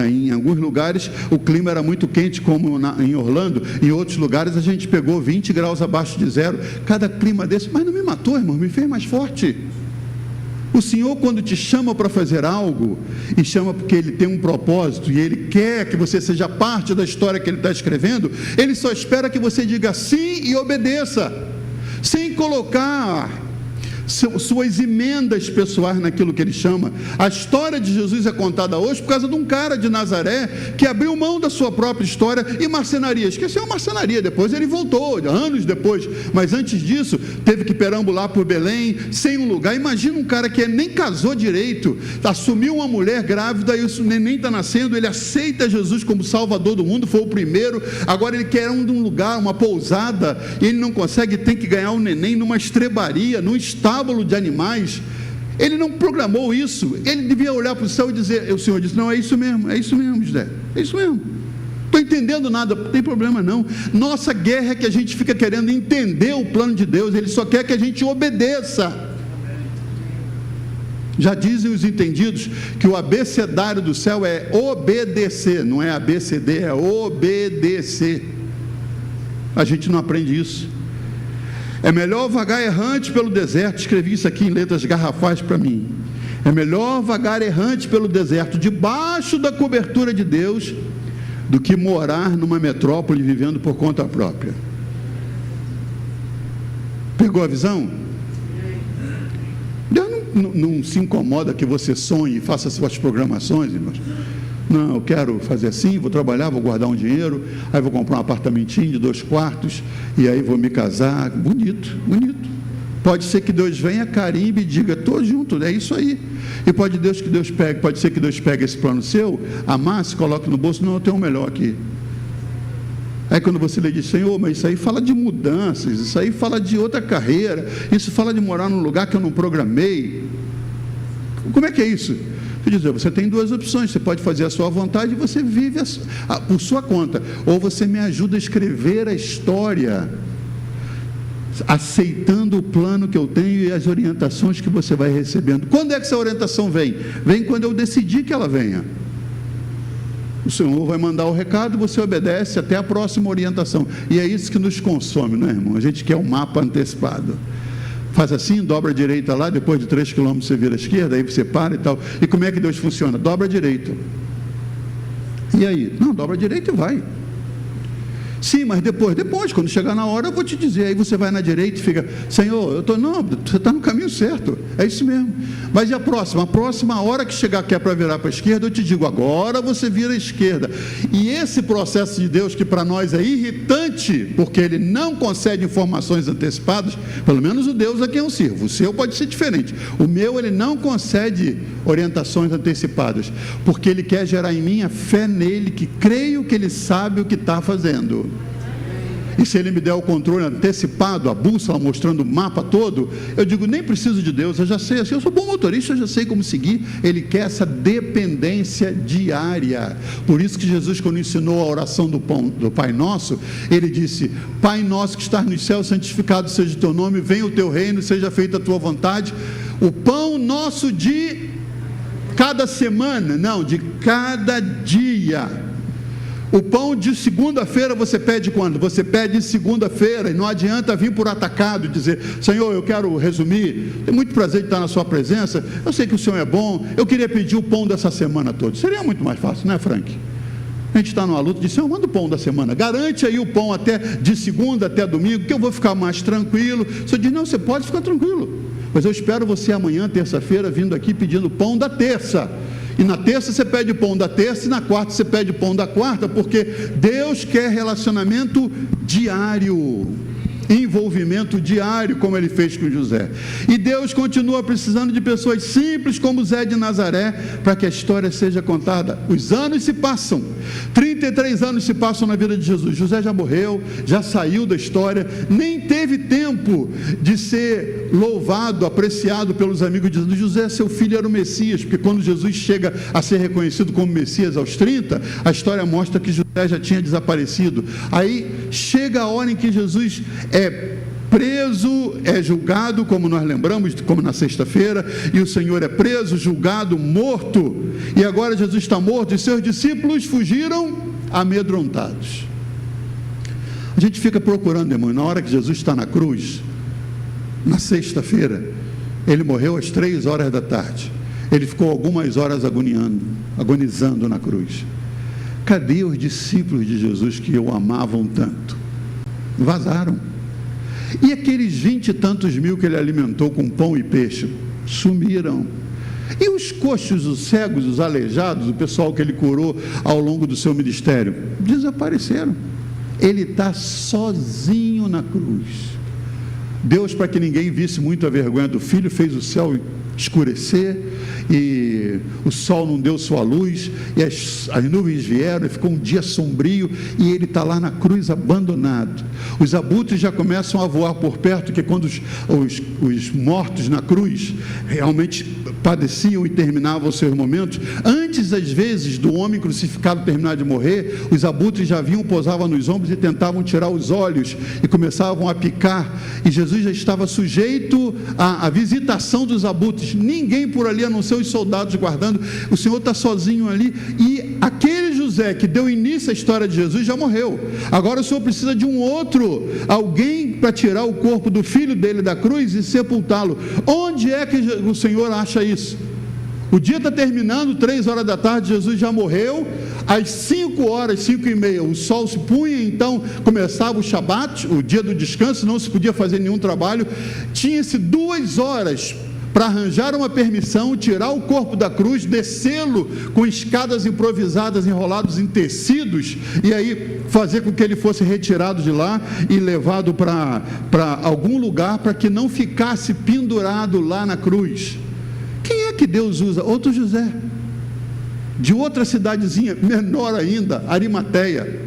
Em alguns lugares o clima era muito quente, como em Orlando. Em outros lugares a gente pegou 20 graus abaixo de zero. Cada clima desse, mas não me matou, irmão, me fez mais forte. O Senhor, quando te chama para fazer algo, e chama porque Ele tem um propósito, e Ele quer que você seja parte da história que Ele está escrevendo, Ele só espera que você diga sim e obedeça, sem colocar suas emendas pessoais naquilo que Ele chama. A história de Jesus é contada hoje por causa de um cara de Nazaré que abriu mão da sua própria história e marcenaria, esqueceu a marcenaria, depois ele voltou, anos depois, mas antes disso teve que perambular por Belém, sem um lugar. Imagina um cara que nem casou direito, assumiu uma mulher grávida e o neném está nascendo, ele aceita Jesus como Salvador do mundo, foi o primeiro, agora ele quer um lugar, uma pousada, e ele não consegue, tem que ganhar um neném numa estrebaria, num estábulo de animais. Ele não programou isso, ele devia olhar para o céu e dizer, o Senhor disse, não, é isso mesmo, José, é isso mesmo, estou entendendo nada, não tem problema não. Nossa guerra é que a gente fica querendo entender o plano de Deus, Ele só quer que a gente obedeça. Já dizem os entendidos que o abecedário do céu é obedecer, não é ABCD, é obedecer. A gente não aprende isso. É melhor vagar errante pelo deserto, escrevi isso aqui em letras garrafais para mim. É melhor vagar errante pelo deserto, debaixo da cobertura de Deus, do que morar numa metrópole vivendo por conta própria. Pegou a visão? Deus não se incomoda que você sonhe e faça suas programações, irmãos. Não, eu quero fazer assim, vou trabalhar, vou guardar um dinheiro, aí vou comprar um apartamentinho de 2 quartos, e aí vou me casar. Bonito, bonito. Pode ser que Deus venha, carimbe e diga, estou junto, é isso aí. E pode ser que Deus pegue esse plano seu, amasse, coloque no bolso, não, eu tenho um melhor aqui. Aí quando você lê, diz, Senhor, mas isso aí fala de mudanças, isso aí fala de outra carreira, isso fala de morar num lugar que eu não programei. Como é que é isso? Quer dizer, você tem duas opções: você pode fazer a sua vontade e você vive por sua conta, ou você me ajuda a escrever a história, aceitando o plano que eu tenho e as orientações que você vai recebendo. Quando é que essa orientação vem? Vem quando eu decidir que ela venha. O Senhor vai mandar o recado, você obedece até a próxima orientação. E é isso que nos consome, não é, irmão? A gente quer um mapa antecipado. Faz assim, dobra a direita lá, depois de 3 quilômetros você vira à esquerda, aí você para e tal. E como é que Deus funciona? Dobra a direita. E aí? Não, dobra a direita e vai. Sim, mas depois, quando chegar na hora, eu vou te dizer. Aí você vai na direita e fica: Senhor, não, você está no caminho certo, é isso mesmo. Mas e a próxima? A próxima hora que chegar, que é para virar para a esquerda, eu te digo: agora você vira à esquerda. E esse processo de Deus, que para nós é irritante, porque Ele não concede informações antecipadas, pelo menos o Deus a quem eu sirvo. O seu pode ser diferente. O meu, Ele não concede orientações antecipadas, porque Ele quer gerar em mim a fé nele, que creio que Ele sabe o que está fazendo. E se Ele me der o controle antecipado, a bússola mostrando o mapa todo, eu digo: nem preciso de Deus, eu já sei, assim, eu sou bom motorista, eu já sei como seguir. Ele quer essa dependência diária. Por isso que Jesus, quando ensinou a oração do Pai Nosso, Ele disse: Pai Nosso que estás nos céus, santificado seja o teu nome, venha o teu reino, seja feita a tua vontade. O pão nosso de cada semana, não, de cada dia. O pão de segunda-feira você pede quando? Você pede segunda-feira, e não adianta vir por atacado e dizer: Senhor, eu quero resumir, tenho muito prazer de estar na sua presença, eu sei que o Senhor é bom, eu queria pedir o pão dessa semana toda. Seria muito mais fácil, não é, Frank? A gente está numa luta de: Senhor, manda o pão da semana, garante aí o pão até de segunda até domingo, que eu vou ficar mais tranquilo. O Senhor diz: não, você pode ficar tranquilo, mas eu espero você amanhã, terça-feira, vindo aqui pedindo pão da terça. E na terça você pede o pão da terça, e na quarta você pede o pão da quarta, porque Deus quer relacionamento diário, envolvimento diário, como Ele fez com José. E Deus continua precisando de pessoas simples como Zé de Nazaré, para que a história seja contada. Os anos se passam, 33 anos se passam na vida de Jesus. José já morreu, já saiu da história, nem teve tempo de ser louvado, apreciado pelos amigos de Jesus. José, seu filho, era o Messias, porque quando Jesus chega a ser reconhecido como Messias aos 30, a história mostra que José já tinha desaparecido. Aí chega a hora em que Jesus é preso, é julgado, como nós lembramos, como na sexta-feira, e o Senhor é preso, julgado, morto, e agora Jesus está morto, e seus discípulos fugiram amedrontados. A gente fica procurando, irmão, na hora que Jesus está na cruz, na sexta-feira, Ele morreu às 3 horas da tarde, Ele ficou algumas horas agonizando na cruz. Cadê os discípulos de Jesus que o amavam tanto? Vazaram. E aqueles 20 e tantos mil que Ele alimentou com pão e peixe? Sumiram. E os coxos, os cegos, os aleijados, o pessoal que Ele curou ao longo do seu ministério? Desapareceram. Ele está sozinho na cruz. Deus, para que ninguém visse muito a vergonha do Filho, fez o céu escurecer, e o sol não deu sua luz, e as nuvens vieram, e ficou um dia sombrio, e Ele está lá na cruz abandonado. Os abutres já começam a voar por perto, que quando os mortos na cruz realmente padeciam e terminavam os seus momentos, antes às vezes do homem crucificado terminar de morrer, os abutres já vinham, pousavam nos ombros e tentavam tirar os olhos, e começavam a picar, e Jesus já estava sujeito à visitação dos abutres. Ninguém por ali, a não ser os soldados guardando. O Senhor está sozinho ali, e aquele José que deu início à história de Jesus já morreu. Agora o Senhor precisa de um outro, alguém para tirar o corpo do filho dele da cruz e sepultá-lo. Onde é que o Senhor acha isso? O dia está terminando, 3 horas da tarde, Jesus já morreu. Às 5 horas, 5 e meia, o sol se punha, então começava o Shabat, o dia do descanso, não se podia fazer nenhum trabalho. Tinha-se 2 horas para arranjar uma permissão, tirar o corpo da cruz, descê-lo com escadas improvisadas, enrolados em tecidos, e aí fazer com que ele fosse retirado de lá e levado para algum lugar, para que não ficasse pendurado lá na cruz. Quem é que Deus usa? Outro José, de outra cidadezinha, menor ainda, Arimateia.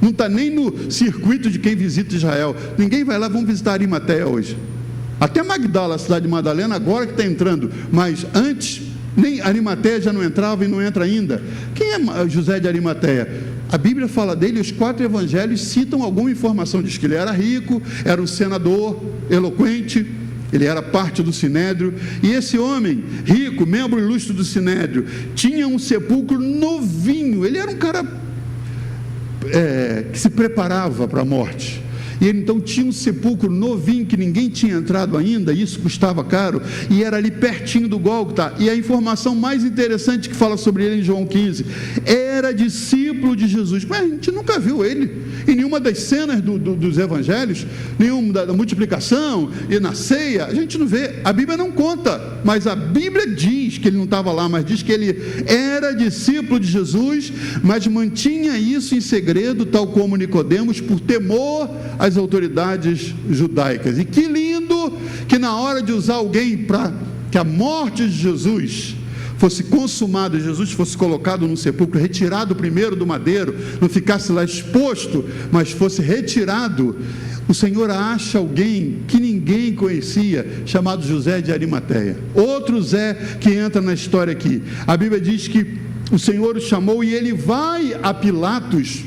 Não está nem no circuito de quem visita Israel. Ninguém vai lá, vamos visitar Arimateia hoje. Até Magdala, a cidade de Madalena, agora que está entrando, mas antes Nem Arimateia já não entrava e não entra ainda. Quem é José de Arimateia? A Bíblia fala dele, os 4 evangelhos citam alguma informação, diz que ele era rico, era um senador eloquente, ele era parte do Sinédrio, e esse homem rico, membro ilustre do Sinédrio, tinha um sepulcro novinho. Ele era um cara que se preparava para a morte, e ele então tinha um sepulcro novinho que ninguém tinha entrado ainda. Isso custava caro, e era ali pertinho do Gólgota. E a informação mais interessante que fala sobre ele em João 15, era discípulo de Jesus, mas a gente nunca viu ele em nenhuma das cenas dos evangelhos, nenhuma da multiplicação e na ceia, a gente não vê, a Bíblia não conta, mas a Bíblia diz que ele não estava lá, mas diz que ele era discípulo de Jesus, mas mantinha isso em segredo, tal como Nicodemos, por temor às autoridades judaicas. E que lindo que na hora de usar alguém para que a morte de Jesus fosse consumada, Jesus fosse colocado num sepulcro, retirado primeiro do madeiro, não ficasse lá exposto, mas fosse retirado, o Senhor acha alguém que ninguém conhecia, chamado José de Arimateia. Outro Zé que entra na história aqui. A Bíblia diz que o Senhor o chamou e ele vai a Pilatos.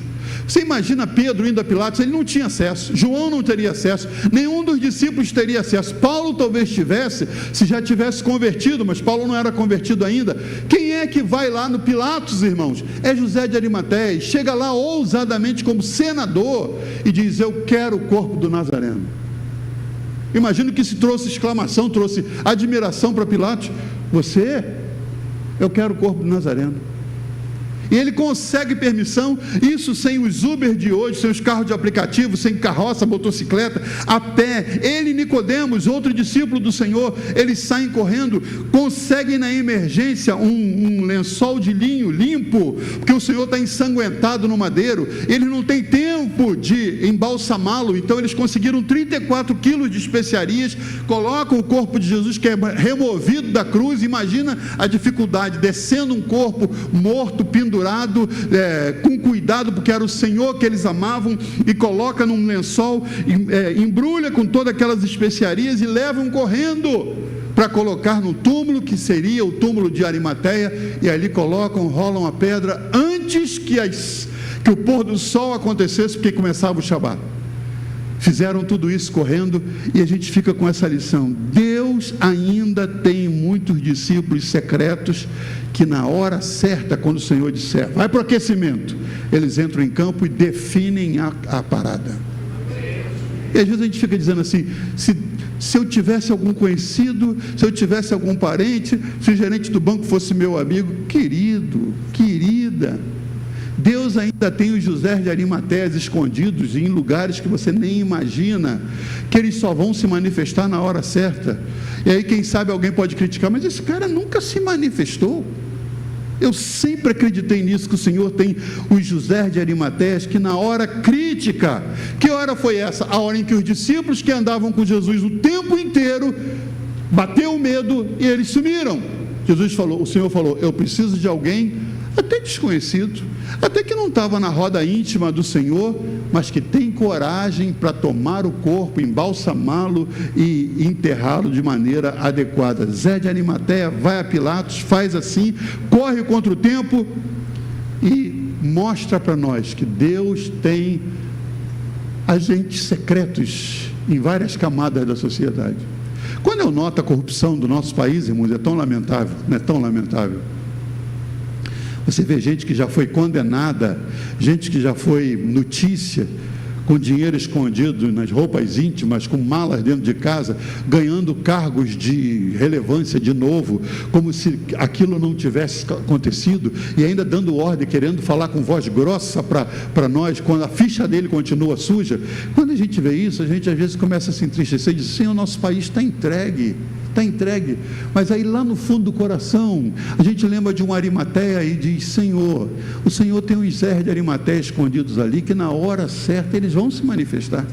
Você imagina Pedro indo a Pilatos? Ele não tinha acesso, João não teria acesso, nenhum dos discípulos teria acesso. Paulo talvez tivesse, se já tivesse convertido, mas Paulo não era convertido ainda. Quem é que vai lá no Pilatos, irmãos? É José de Arimateia. Chega lá ousadamente como senador e diz: eu quero o corpo do Nazareno. Imagino que se trouxe exclamação, trouxe admiração para Pilatos. Eu quero o corpo do Nazareno. E ele consegue permissão, isso sem os Uber de hoje, sem os carros de aplicativo, sem carroça, motocicleta, a pé. Ele e Nicodemos, outro discípulo do Senhor, eles saem correndo, conseguem na emergência um lençol de linho limpo, porque o Senhor está ensanguentado no madeiro, eles não têm tempo de embalsamá-lo, então eles conseguiram 34 quilos de especiarias, colocam o corpo de Jesus, que é removido da cruz. Imagina a dificuldade, descendo um corpo morto, pendurado, com cuidado, porque era o Senhor que eles amavam, e coloca num lençol, embrulha com todas aquelas especiarias e levam correndo para colocar no túmulo, que seria o túmulo de Arimateia, e ali colocam, rolam a pedra antes que o pôr do sol acontecesse, porque começava o Shabat. Fizeram tudo isso correndo, e a gente fica com essa lição: Deus ainda tem muitos discípulos secretos que na hora certa, quando o Senhor disser vai para o aquecimento, eles entram em campo e definem a parada. E às vezes a gente fica dizendo assim: se eu tivesse algum conhecido, se eu tivesse algum parente, se o gerente do banco fosse meu amigo. Querido, querida, Deus ainda tem os José de Arimateia escondidos em lugares que você nem imagina, que eles só vão se manifestar na hora certa. E aí quem sabe alguém pode criticar: mas esse cara nunca se manifestou. Eu sempre acreditei nisso, que o Senhor tem os José de Arimateia que na hora crítica, que hora foi essa? A hora em que os discípulos que andavam com Jesus o tempo inteiro, bateu o medo e eles sumiram. O Senhor falou: eu preciso de alguém, até desconhecido, até que não estava na roda íntima do Senhor, mas que tem coragem para tomar o corpo, embalsamá-lo e enterrá-lo de maneira adequada. Zé de Arimateia vai a Pilatos, faz assim, corre contra o tempo e mostra para nós que Deus tem agentes secretos em várias camadas da sociedade. Quando eu noto a corrupção do nosso país, irmãos, é tão lamentável, não é tão lamentável. Você vê gente que já foi condenada, gente que já foi notícia, com dinheiro escondido nas roupas íntimas, com malas dentro de casa, ganhando cargos de relevância de novo, como se aquilo não tivesse acontecido, e ainda dando ordem, querendo falar com voz grossa para nós, quando a ficha dele continua suja. Quando a gente vê isso, a gente às vezes começa a se entristecer e diz: Senhor, nosso país está entregue. Está entregue, mas aí lá no fundo do coração, a gente lembra de um Arimateia e diz: Senhor, o Senhor tem uns Zé de Arimateia escondidos ali, que na hora certa eles vão se manifestar.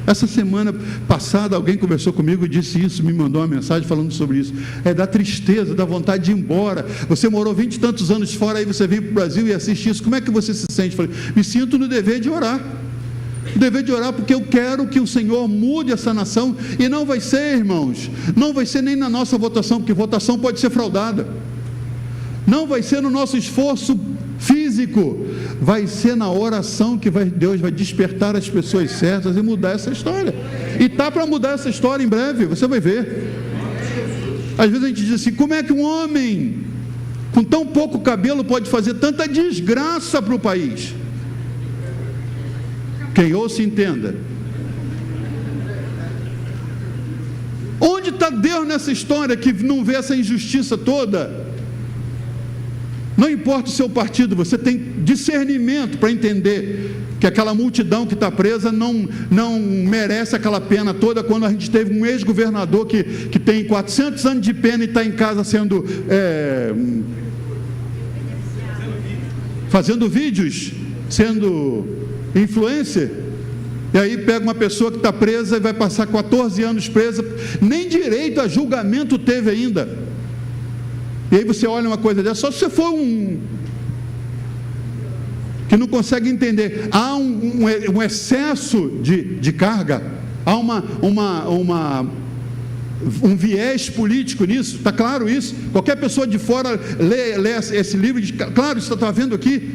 Essa semana passada alguém conversou comigo e disse isso, me mandou uma mensagem falando sobre isso. É da tristeza, da vontade de ir embora. Você morou 20 e tantos anos fora, aí você vem para o Brasil e assiste isso, como é que você se sente? Falei: me sinto no dever de orar. O dever de orar, porque eu quero que o Senhor mude essa nação. E não vai ser, irmãos, não vai ser nem na nossa votação, porque votação pode ser fraudada. Não vai ser no nosso esforço físico, vai ser na oração que Deus vai despertar as pessoas certas e mudar essa história. E está para mudar essa história em breve, você vai ver. Às vezes a gente diz assim: como é que um homem com tão pouco cabelo pode fazer tanta desgraça para o país? Quem ouça entenda. Onde está Deus nessa história que não vê essa injustiça toda? Não importa o seu partido, você tem discernimento para entender que aquela multidão que está presa não merece aquela pena toda, quando a gente teve um ex-governador que tem 400 anos de pena e está em casa fazendo vídeos, sendo influencer, e aí pega uma pessoa que está presa e vai passar 14 anos presa, nem direito a julgamento teve ainda. E aí você olha uma coisa dessa, só se você for que não consegue entender. Há um excesso de carga, há um viés político nisso, está claro isso. Qualquer pessoa de fora lê esse livro e diz: claro, isso está vendo aqui.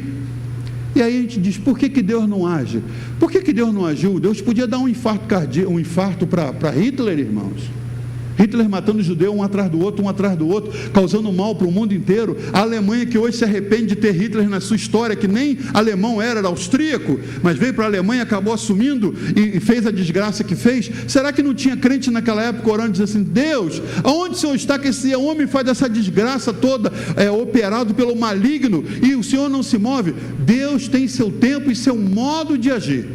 E aí a gente diz: por que Deus não age? Por que Deus não agiu? Deus podia dar um infarto para Hitler, irmãos. Hitler matando judeu um atrás do outro, causando mal para o mundo inteiro. A Alemanha, que hoje se arrepende de ter Hitler na sua história, que nem alemão era austríaco, mas veio para a Alemanha, acabou assumindo e fez a desgraça que fez. Será que não tinha crente naquela época orando, dizendo assim: Deus, aonde o Senhor está que esse homem faz essa desgraça toda, operado pelo maligno, e o Senhor não se move? Deus tem seu tempo e seu modo de agir,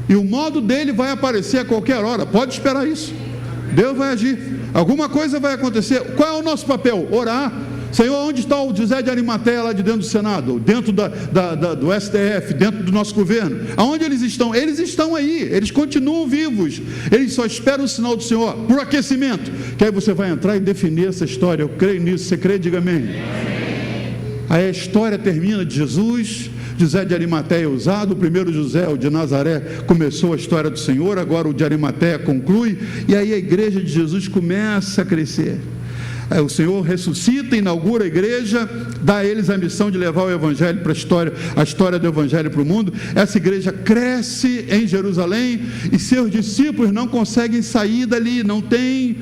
e o modo dele vai aparecer a qualquer hora, pode esperar isso. Deus vai agir, alguma coisa vai acontecer. Qual é o nosso papel? Orar. Senhor, onde está o José de Arimateia lá de dentro do Senado, dentro do STF, dentro do nosso governo? Aonde eles estão? Eles estão aí, eles continuam vivos, eles só esperam o sinal do Senhor, por aquecimento, que aí você vai entrar e definir essa história. Eu creio nisso, você crê? Diga amém. Aí a história termina de Jesus. José de Arimateia é usado, o primeiro José, o de Nazaré, começou a história do Senhor, agora o de Arimateia conclui, e aí a igreja de Jesus começa a crescer. Aí o Senhor ressuscita, inaugura a igreja, dá a eles a missão de levar o Evangelho para a história do Evangelho para o mundo. Essa igreja cresce em Jerusalém, e seus discípulos não conseguem sair dali, não tem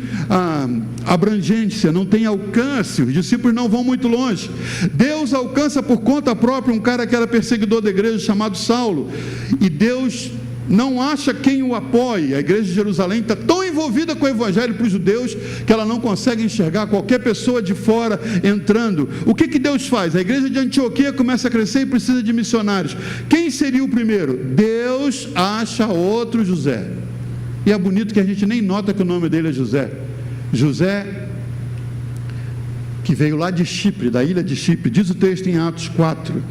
abrangência, não tem alcance, os discípulos não vão muito longe. Deus alcança por conta própria um cara que era perseguidor da igreja, chamado Saulo, e Deus não acha quem o apoie. A igreja de Jerusalém está tão envolvida com o Evangelho para os judeus, que ela não consegue enxergar qualquer pessoa de fora entrando. O que Deus faz? A igreja de Antioquia começa a crescer e precisa de missionários. Quem seria o primeiro? Deus acha outro José, e é bonito que a gente nem nota que o nome dele é José. José, que veio lá de Chipre, da ilha de Chipre, diz o texto em Atos 4.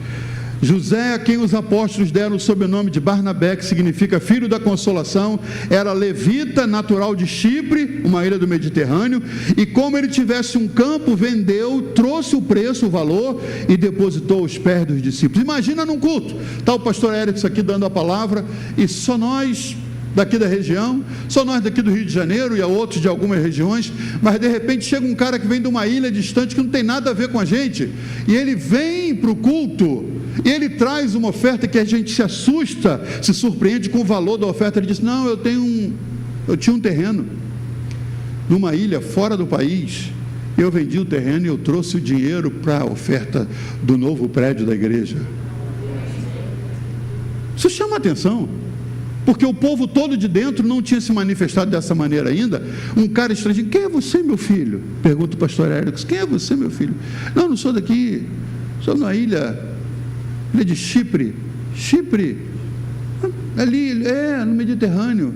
José, a quem os apóstolos deram o sobrenome de Barnabé, que significa filho da consolação, era levita, natural de Chipre, uma ilha do Mediterrâneo, e como ele tivesse um campo, vendeu, trouxe o preço, o valor, e depositou aos pés dos discípulos. Imagina num culto, está o pastor Érico aqui dando a palavra, e só nós daqui da região, só nós daqui do Rio de Janeiro e a outros de algumas regiões, mas de repente chega um cara que vem de uma ilha distante que não tem nada a ver com a gente, e ele vem para o culto, e ele traz uma oferta que a gente se assusta, se surpreende com o valor da oferta. Ele diz: não, eu tinha um terreno numa ilha fora do país, eu vendi o terreno e eu trouxe o dinheiro para a oferta do novo prédio da igreja. Isso chama atenção, porque o povo todo de dentro não tinha se manifestado dessa maneira ainda. Um cara estrangeiro: quem é você, meu filho? Pergunta o pastor Érico: quem é você, meu filho? Não sou daqui, sou na ilha de Chipre. Chipre? Ali, no Mediterrâneo.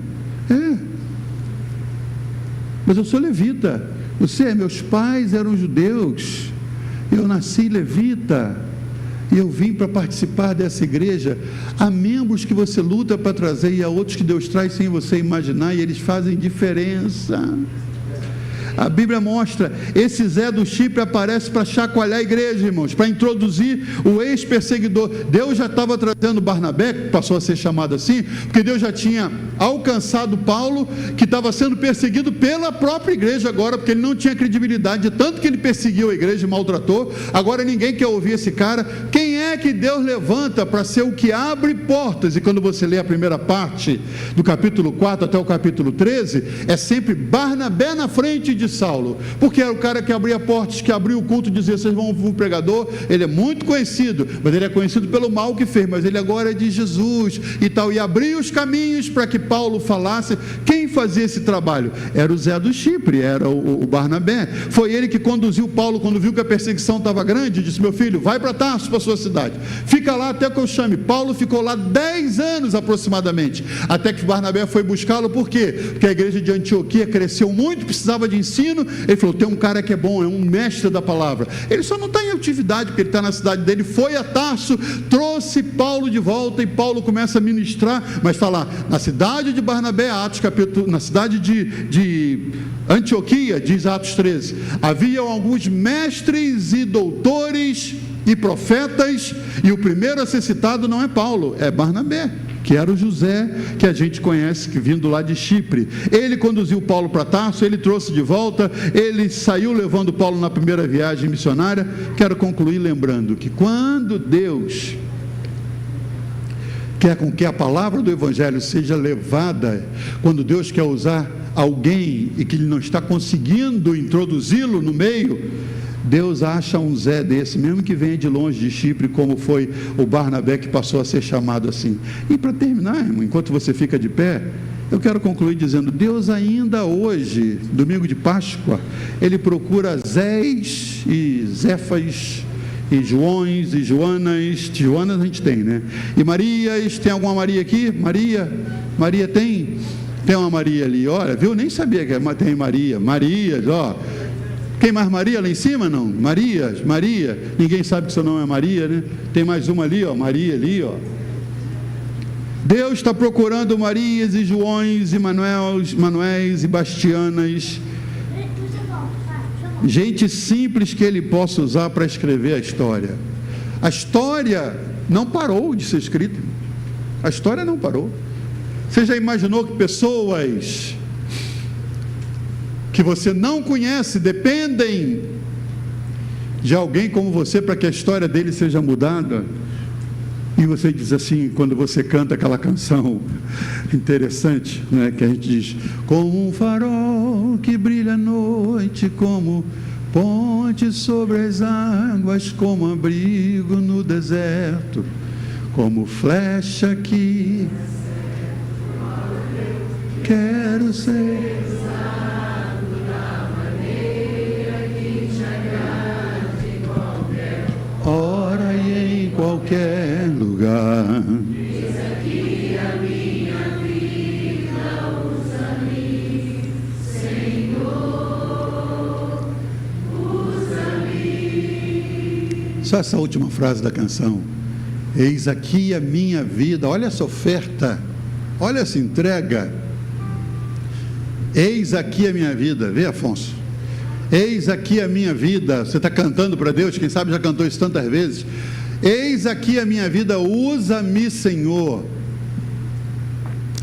Mas eu sou levita. Meus pais eram judeus, eu nasci levita, e eu vim para participar dessa igreja. Há membros que você luta para trazer, e há outros que Deus traz sem você imaginar, e eles fazem diferença. a Bíblia mostra, esse Zé do Chipre aparece para chacoalhar a igreja, irmãos, para introduzir o ex-perseguidor. Deus já estava trazendo Barnabé, que passou a ser chamado assim, porque Deus já tinha alcançado Paulo, que estava sendo perseguido pela própria igreja agora, porque ele não tinha credibilidade, tanto que ele perseguiu a igreja e maltratou. Agora ninguém quer ouvir esse cara. Quem é que Deus levanta para ser o que abre portas? E quando você lê a primeira parte do capítulo 4 até o capítulo 13, é sempre Barnabé na frente de Saulo, porque era o cara que abria portas, que abria o culto, dizia: vocês vão ouvir o pregador. Ele é muito conhecido, mas ele é conhecido pelo mal que fez, mas ele agora é de Jesus e tal, e abria os caminhos para que Paulo falasse. Quem fazia esse trabalho? Era o Zé do Chipre, era o Barnabé. Foi ele que conduziu Paulo quando viu que a perseguição estava grande, disse: meu filho, vai para Tarso, para a sua cidade, fica lá até que eu chame. Paulo ficou lá 10 anos aproximadamente, até que Barnabé foi buscá-lo. Por quê? Porque a igreja de Antioquia cresceu muito, precisava de ensino. Ele falou: tem um cara que é bom, é um mestre da palavra. Ele só não está em atividade porque ele está na cidade dele. Foi a Tarso, trouxe Paulo de volta, e Paulo começa a ministrar. Mas está lá, na cidade de Barnabé, Atos capítulo, na cidade de Antioquia, diz Atos 13, haviam alguns mestres e doutores e profetas, e o primeiro a ser citado não é Paulo, é Barnabé, que era o José, que a gente conhece, que vindo lá de Chipre. Ele conduziu Paulo para Tarso, ele trouxe de volta, ele saiu levando Paulo na primeira viagem missionária. Quero concluir lembrando que quando Deus quer com que a palavra do Evangelho seja levada, quando Deus quer usar alguém e que ele não está conseguindo introduzi-lo no meio, Deus acha um Zé desse, mesmo que venha de longe de Chipre, como foi o Barnabé, que passou a ser chamado assim. E para terminar, irmão, enquanto você fica de pé, eu quero concluir dizendo: Deus ainda hoje, domingo de Páscoa, Ele procura Zés e Zéfas, e Joões e Joanas. Joanas a gente tem, né? E Marias. Tem alguma Maria aqui? Maria tem? Tem uma Maria ali, olha, viu? Nem sabia que tem Maria. Marias, ó. Quem mais? Maria lá em cima? Não? Maria. Ninguém sabe que seu nome é Maria, né? Tem mais uma ali, ó. Maria ali, ó. Deus está procurando Marias e Joões e Manuéis e Bastianas, gente simples que Ele possa usar para escrever a história. A história não parou de ser escrita. A história não parou. Você já imaginou que pessoas que você não conhece dependem de alguém como você para que a história dele seja mudada? E você diz assim, quando você canta aquela canção interessante, né, que a gente diz: como um farol que brilha à noite, como ponte sobre as águas, como abrigo no deserto, como flecha que quero ser. Ora e em qualquer lugar. Diz aqui a minha vida, usa-me, Senhor, usa-me. Só essa última frase da canção: eis aqui a minha vida. Olha essa oferta, olha essa entrega. Eis aqui a minha vida. Vê, Afonso. Eis aqui a minha vida. Você está cantando para Deus, quem sabe já cantou isso tantas vezes. Eis aqui a minha vida, usa-me, Senhor.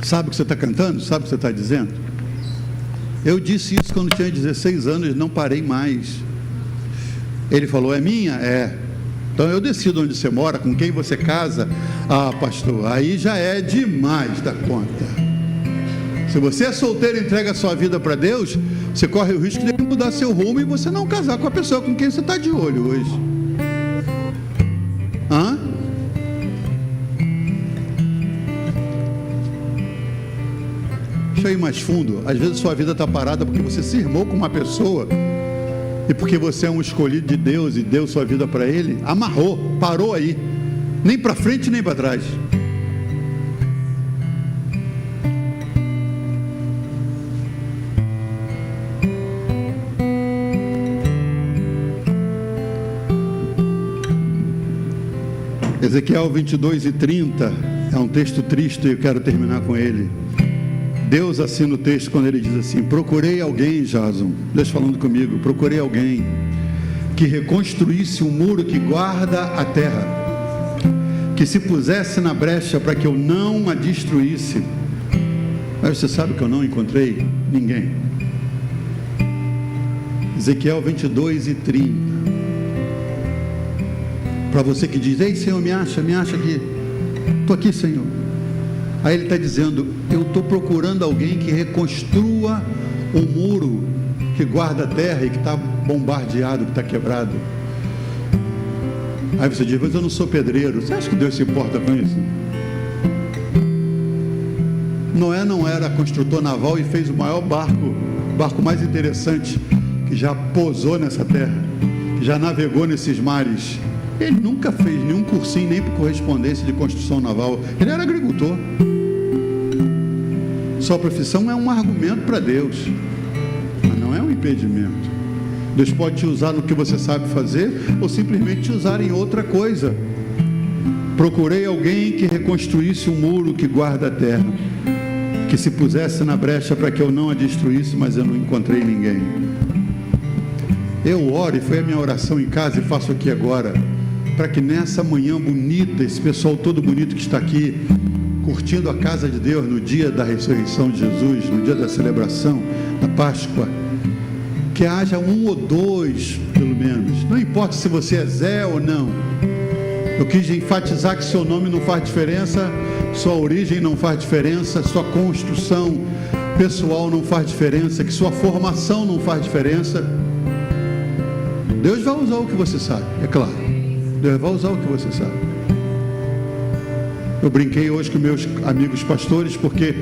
Sabe o que você está cantando? Sabe o que você está dizendo? Eu disse isso quando tinha 16 anos, não parei mais. Ele falou: é minha? É. Então eu decido onde você mora, com quem você casa. Ah, pastor, aí já é demais da conta. Se você é solteiro e entrega a sua vida para Deus, você corre o risco de ele mudar seu rumo e você não casar com a pessoa com quem você está de olho hoje. Hã? Deixa eu ir mais fundo. Às vezes sua vida está parada porque você se irmou com uma pessoa, e porque você é um escolhido de Deus e deu sua vida para Ele, amarrou, parou aí, nem para frente nem para trás. Ezequiel 22:30 é um texto triste e eu quero terminar com ele. Deus assina o texto quando ele diz assim: procurei alguém, Jason, Deus falando comigo, procurei alguém que reconstruísse um muro que guarda a terra, que se pusesse na brecha para que eu não a destruísse. Mas você sabe que eu não encontrei ninguém. Ezequiel 22:30. Para você que diz: ei Senhor, me acha aqui. Estou aqui, Senhor. Aí ele está dizendo: eu estou procurando alguém que reconstrua o muro que guarda a terra e que está bombardeado, que está quebrado. Aí você diz: mas eu não sou pedreiro. Você acha que Deus se importa com isso? Noé não era construtor naval e fez o maior barco mais interessante que já pousou nessa terra, que já navegou nesses mares. Ele nunca fez nenhum cursinho, nem por correspondência de construção naval. Ele era agricultor. Sua profissão é um argumento para Deus, mas não é um impedimento. Deus pode te usar no que você sabe fazer, ou simplesmente te usar em outra coisa. Procurei alguém que reconstruísse um muro que guarda a terra, que se pusesse na brecha para que eu não a destruísse, mas eu não encontrei ninguém. Eu oro, e foi a minha oração em casa, e faço aqui agora, para que nessa manhã bonita, esse pessoal todo bonito que está aqui, curtindo a casa de Deus no dia da ressurreição de Jesus, no dia da celebração da Páscoa, que haja um ou dois, pelo menos, não importa se você é Zé ou não. Eu quis enfatizar que seu nome não faz diferença, sua origem não faz diferença, sua construção pessoal não faz diferença, que sua formação não faz diferença. Deus vai usar o que você sabe, é claro. Deus vai usar o que você sabe. Eu brinquei hoje com meus amigos pastores, porque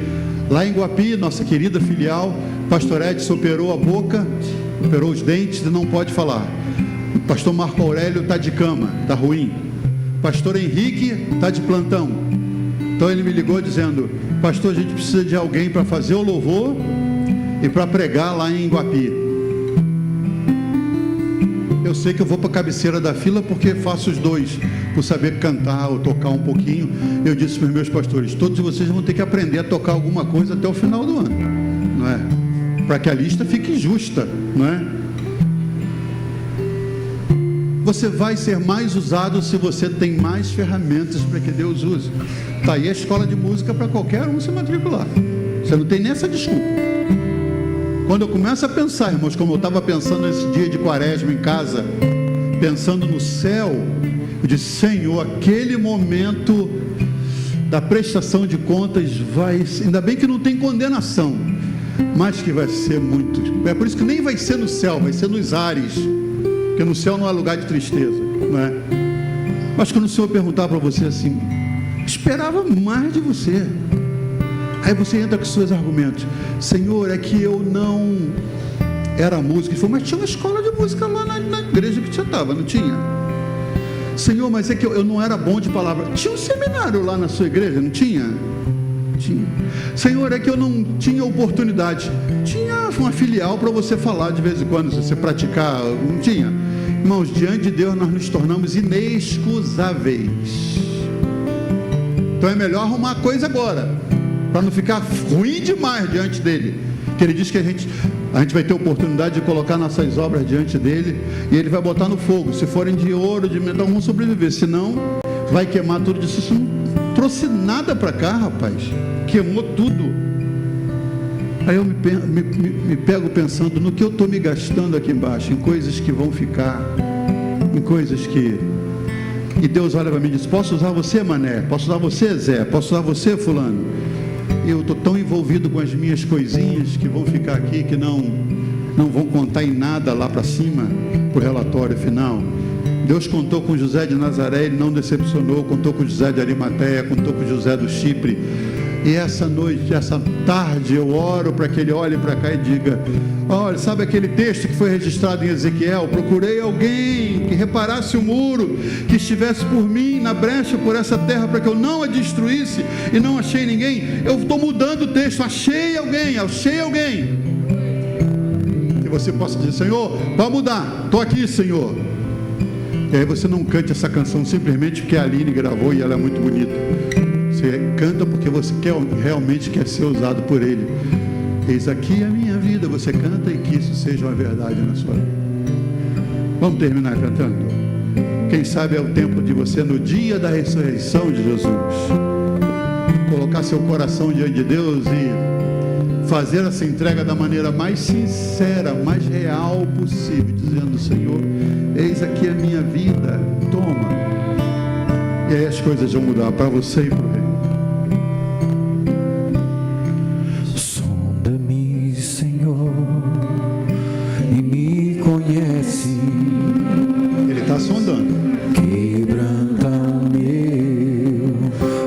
lá em Guapi, nossa querida filial, pastor Edson operou a boca, operou os dentes e não pode falar. O pastor Marco Aurélio está de cama, está ruim. O pastor Henrique está de plantão. Então ele me ligou dizendo: pastor, a gente precisa de alguém para fazer o louvor e para pregar lá em Guapi. Eu sei que eu vou para a cabeceira da fila porque faço os dois, por saber cantar ou tocar um pouquinho. Eu disse para os meus pastores: todos vocês vão ter que aprender a tocar alguma coisa até o final do ano, não é? Para que a lista fique justa, não é? Você vai ser mais usado se você tem mais ferramentas para que Deus use. Está aí a escola de música para qualquer um se matricular. Você não tem nem essa desculpa. Quando eu começo a pensar, irmãos, como eu estava pensando nesse dia de quaresma em casa, pensando no céu, eu disse: Senhor, aquele momento da prestação de contas vai, ainda bem que não tem condenação, mas que vai ser muito, é por isso que nem vai ser no céu, vai ser nos ares, porque no céu não é lugar de tristeza, não é? Mas quando o Senhor perguntar para você assim: esperava mais de você. Aí você entra com os seus argumentos: Senhor, é que eu não era músico. Ele falou: mas tinha uma escola de música lá na igreja que você estava, não tinha? Senhor, mas é que eu não era bom de palavra. Tinha um seminário lá na sua igreja, não tinha? Tinha. Senhor, é que eu não tinha oportunidade. Tinha uma filial para você falar de vez em quando, se você praticar, não tinha? Irmãos, diante de Deus nós nos tornamos inexcusáveis. Então é melhor arrumar coisa agora, para não ficar ruim demais diante dele. Que ele diz que a gente vai ter oportunidade de colocar nossas obras diante dele, e ele vai botar no fogo. Se forem de ouro, de metal, vão sobreviver. Se não, vai queimar tudo. Isso não trouxe nada para cá, rapaz. Queimou tudo. Aí eu me pego pensando no que eu estou me gastando aqui embaixo, em coisas que vão ficar, em coisas que... E Deus olha para mim e diz: posso usar você, Mané? Posso usar você, Zé? Posso usar você, fulano? E eu estou tão envolvido com as minhas coisinhas que vão ficar aqui, que não vão contar em nada lá para cima, para o relatório final. Deus contou com José de Nazaré, ele não decepcionou. Contou com José de Arimateia, contou com José do Chipre. E essa noite, essa tarde, eu oro para que ele olhe para cá e diga: olha, sabe aquele texto que foi registrado em Ezequiel? Procurei alguém que reparasse o muro, que estivesse por mim na brecha por essa terra, para que eu não a destruísse, e não achei ninguém. Eu estou mudando o texto: achei alguém, achei alguém. E você possa dizer: Senhor, vai mudar, estou aqui, Senhor. E aí você não cante essa canção simplesmente porque a Aline gravou e ela é muito bonita. Você Você canta porque você realmente quer ser usado por Ele. Eis aqui a minha vida. Você canta e que isso seja uma verdade na sua vida. Vamos terminar cantando? Quem sabe é o tempo de você, no dia da ressurreição de Jesus, colocar seu coração diante de Deus e fazer essa entrega da maneira mais sincera, mais real possível, dizendo: Senhor, eis aqui a minha vida, toma. E aí as coisas vão mudar para você e para o Reino. Sonda-me, Senhor, e me conhece. Ele está sondando. Quebranta meu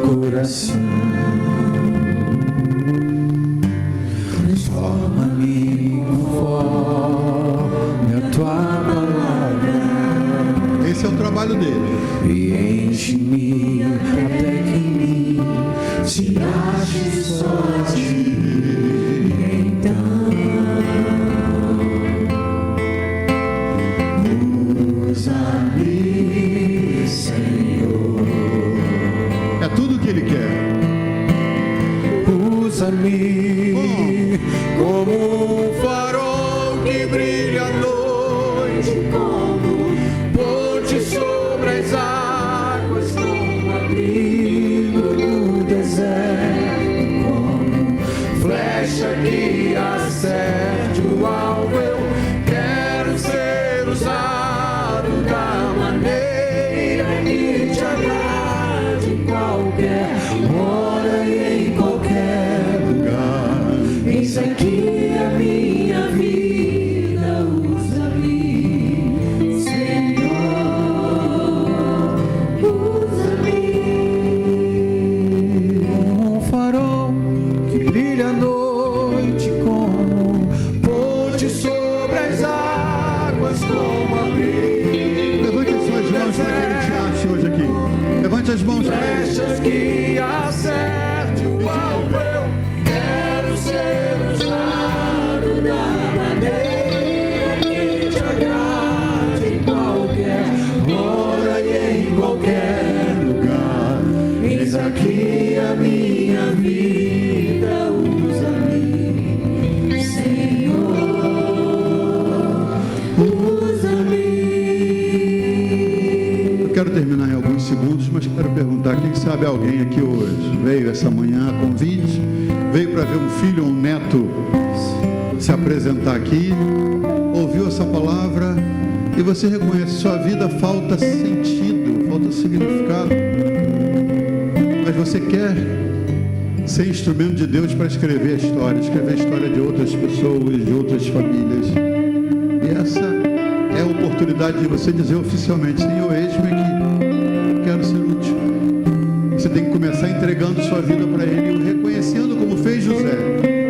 coração. Transforma-me conforme a tua palavra. Esse é o trabalho dele. E enche-me até que em mim se ache só a ti. Então usa-me, Senhor. É tudo que ele quer. Usa-me como um farol que brilha à noite, como ponte sobre as águas, como abrigo no deserto, como flecha que acerte o alvo. Eu quero ser usado da maneira que te agrade, em qualquer hora e em qualquer lugar. Eis aqui a minha vida, usa-me, Senhor, usa-me. Um farol que brilha à noite, como ponte sobre as águas, como abrigo. Levante as suas mãos para que ele te ache hoje aqui. Levante as mãos para ele. Flechas que acerte o alvo. Eu quero ser usado da maneira que te agrade, em qualquer hora e em qualquer lugar. Eis aqui a minha vida, usa-me, Senhor, usa-me. Eu quero terminar em alguns segundos, mas quero perguntar: quem sabe alguém aqui hoje veio essa manhã a convite, veio para ver um filho ou um neto se apresentar aqui, ouviu essa palavra e você reconhece que sua vida falta sentido, falta significado, mas você quer ser instrumento de Deus para escrever a história de outras pessoas, de outras famílias. E essa é a oportunidade de você dizer oficialmente: Senhor, eis-me aqui, quero ser útil. Você tem que começar entregando sua vida para Ele, o reconhecendo como fez José,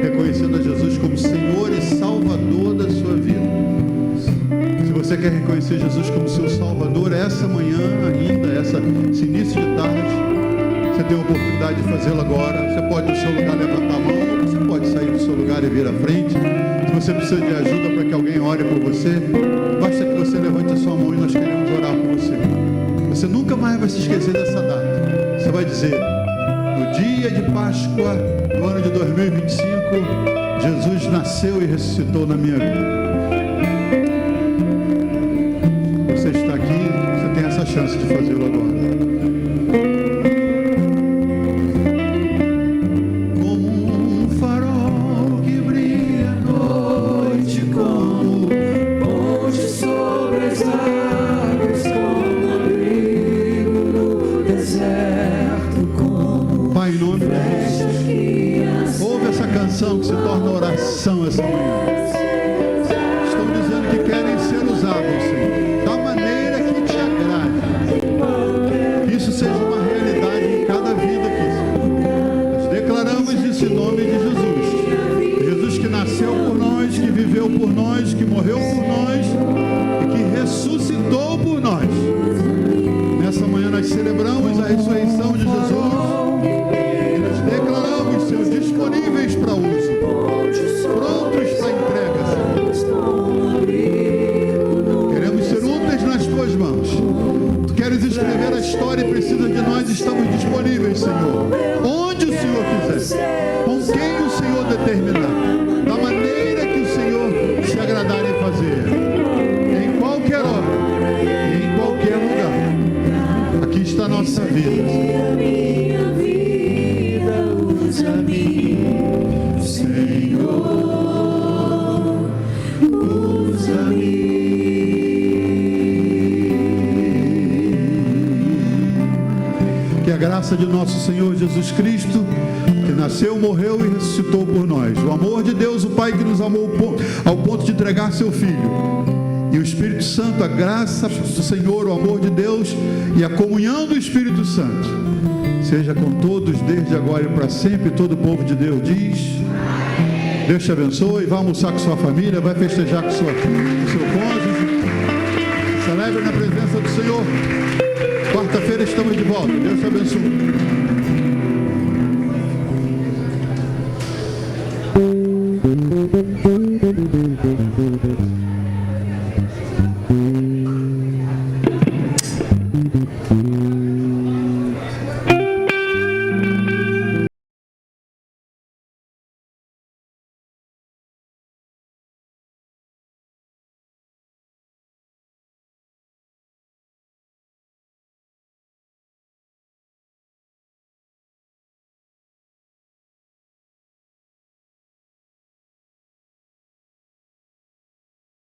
reconhecendo a Jesus como Senhor e Salvador da sua vida. Se você quer reconhecer Jesus como seu Salvador, essa manhã ainda, esse início de tarde, você tem a oportunidade de fazê-lo agora. Você pode no seu lugar levantar a mão, ou você pode sair do seu lugar e vir à frente. Se você precisa de ajuda para que alguém ore por você, basta que você levante a sua mão e nós queremos orar por você. Você nunca mais vai se esquecer dessa data. Você vai dizer: no dia de Páscoa, no ano de 2025, Jesus nasceu e ressuscitou na minha vida. Você está aqui, você tem essa chance de fazê-lo agora. Que se torna oração essa manhã. Estão dizendo que querem ser usados, Senhor, da maneira que te agrade. Que isso seja uma realidade em cada vida aqui, Senhor. Nós declaramos isso em nome de Jesus. Jesus que nasceu por nós, que viveu por nós, que morreu por nós e que ressuscitou por nós. Nessa manhã nós celebramos a ressurreição de Jesus e nós declaramos, Senhor, disponíveis para uso, prontos para entrega, Senhor. Queremos ser úteis nas tuas mãos. Tu queres escrever a história e precisa de nós, estamos disponíveis, Senhor. graça de nosso Senhor Jesus Cristo, que nasceu, morreu e ressuscitou por nós, o amor de Deus, o Pai, que nos amou ao ponto de entregar seu Filho, e o Espírito Santo, a graça do Senhor, o amor de Deus e a comunhão do Espírito Santo, seja com todos desde agora e para sempre. Todo o povo de Deus diz: Deus te abençoe. Vai almoçar com sua família, vai festejar com seu cônjuge, celebre na presença do Senhor. Quarta-feira estamos de volta. Deus te abençoe. Thank you.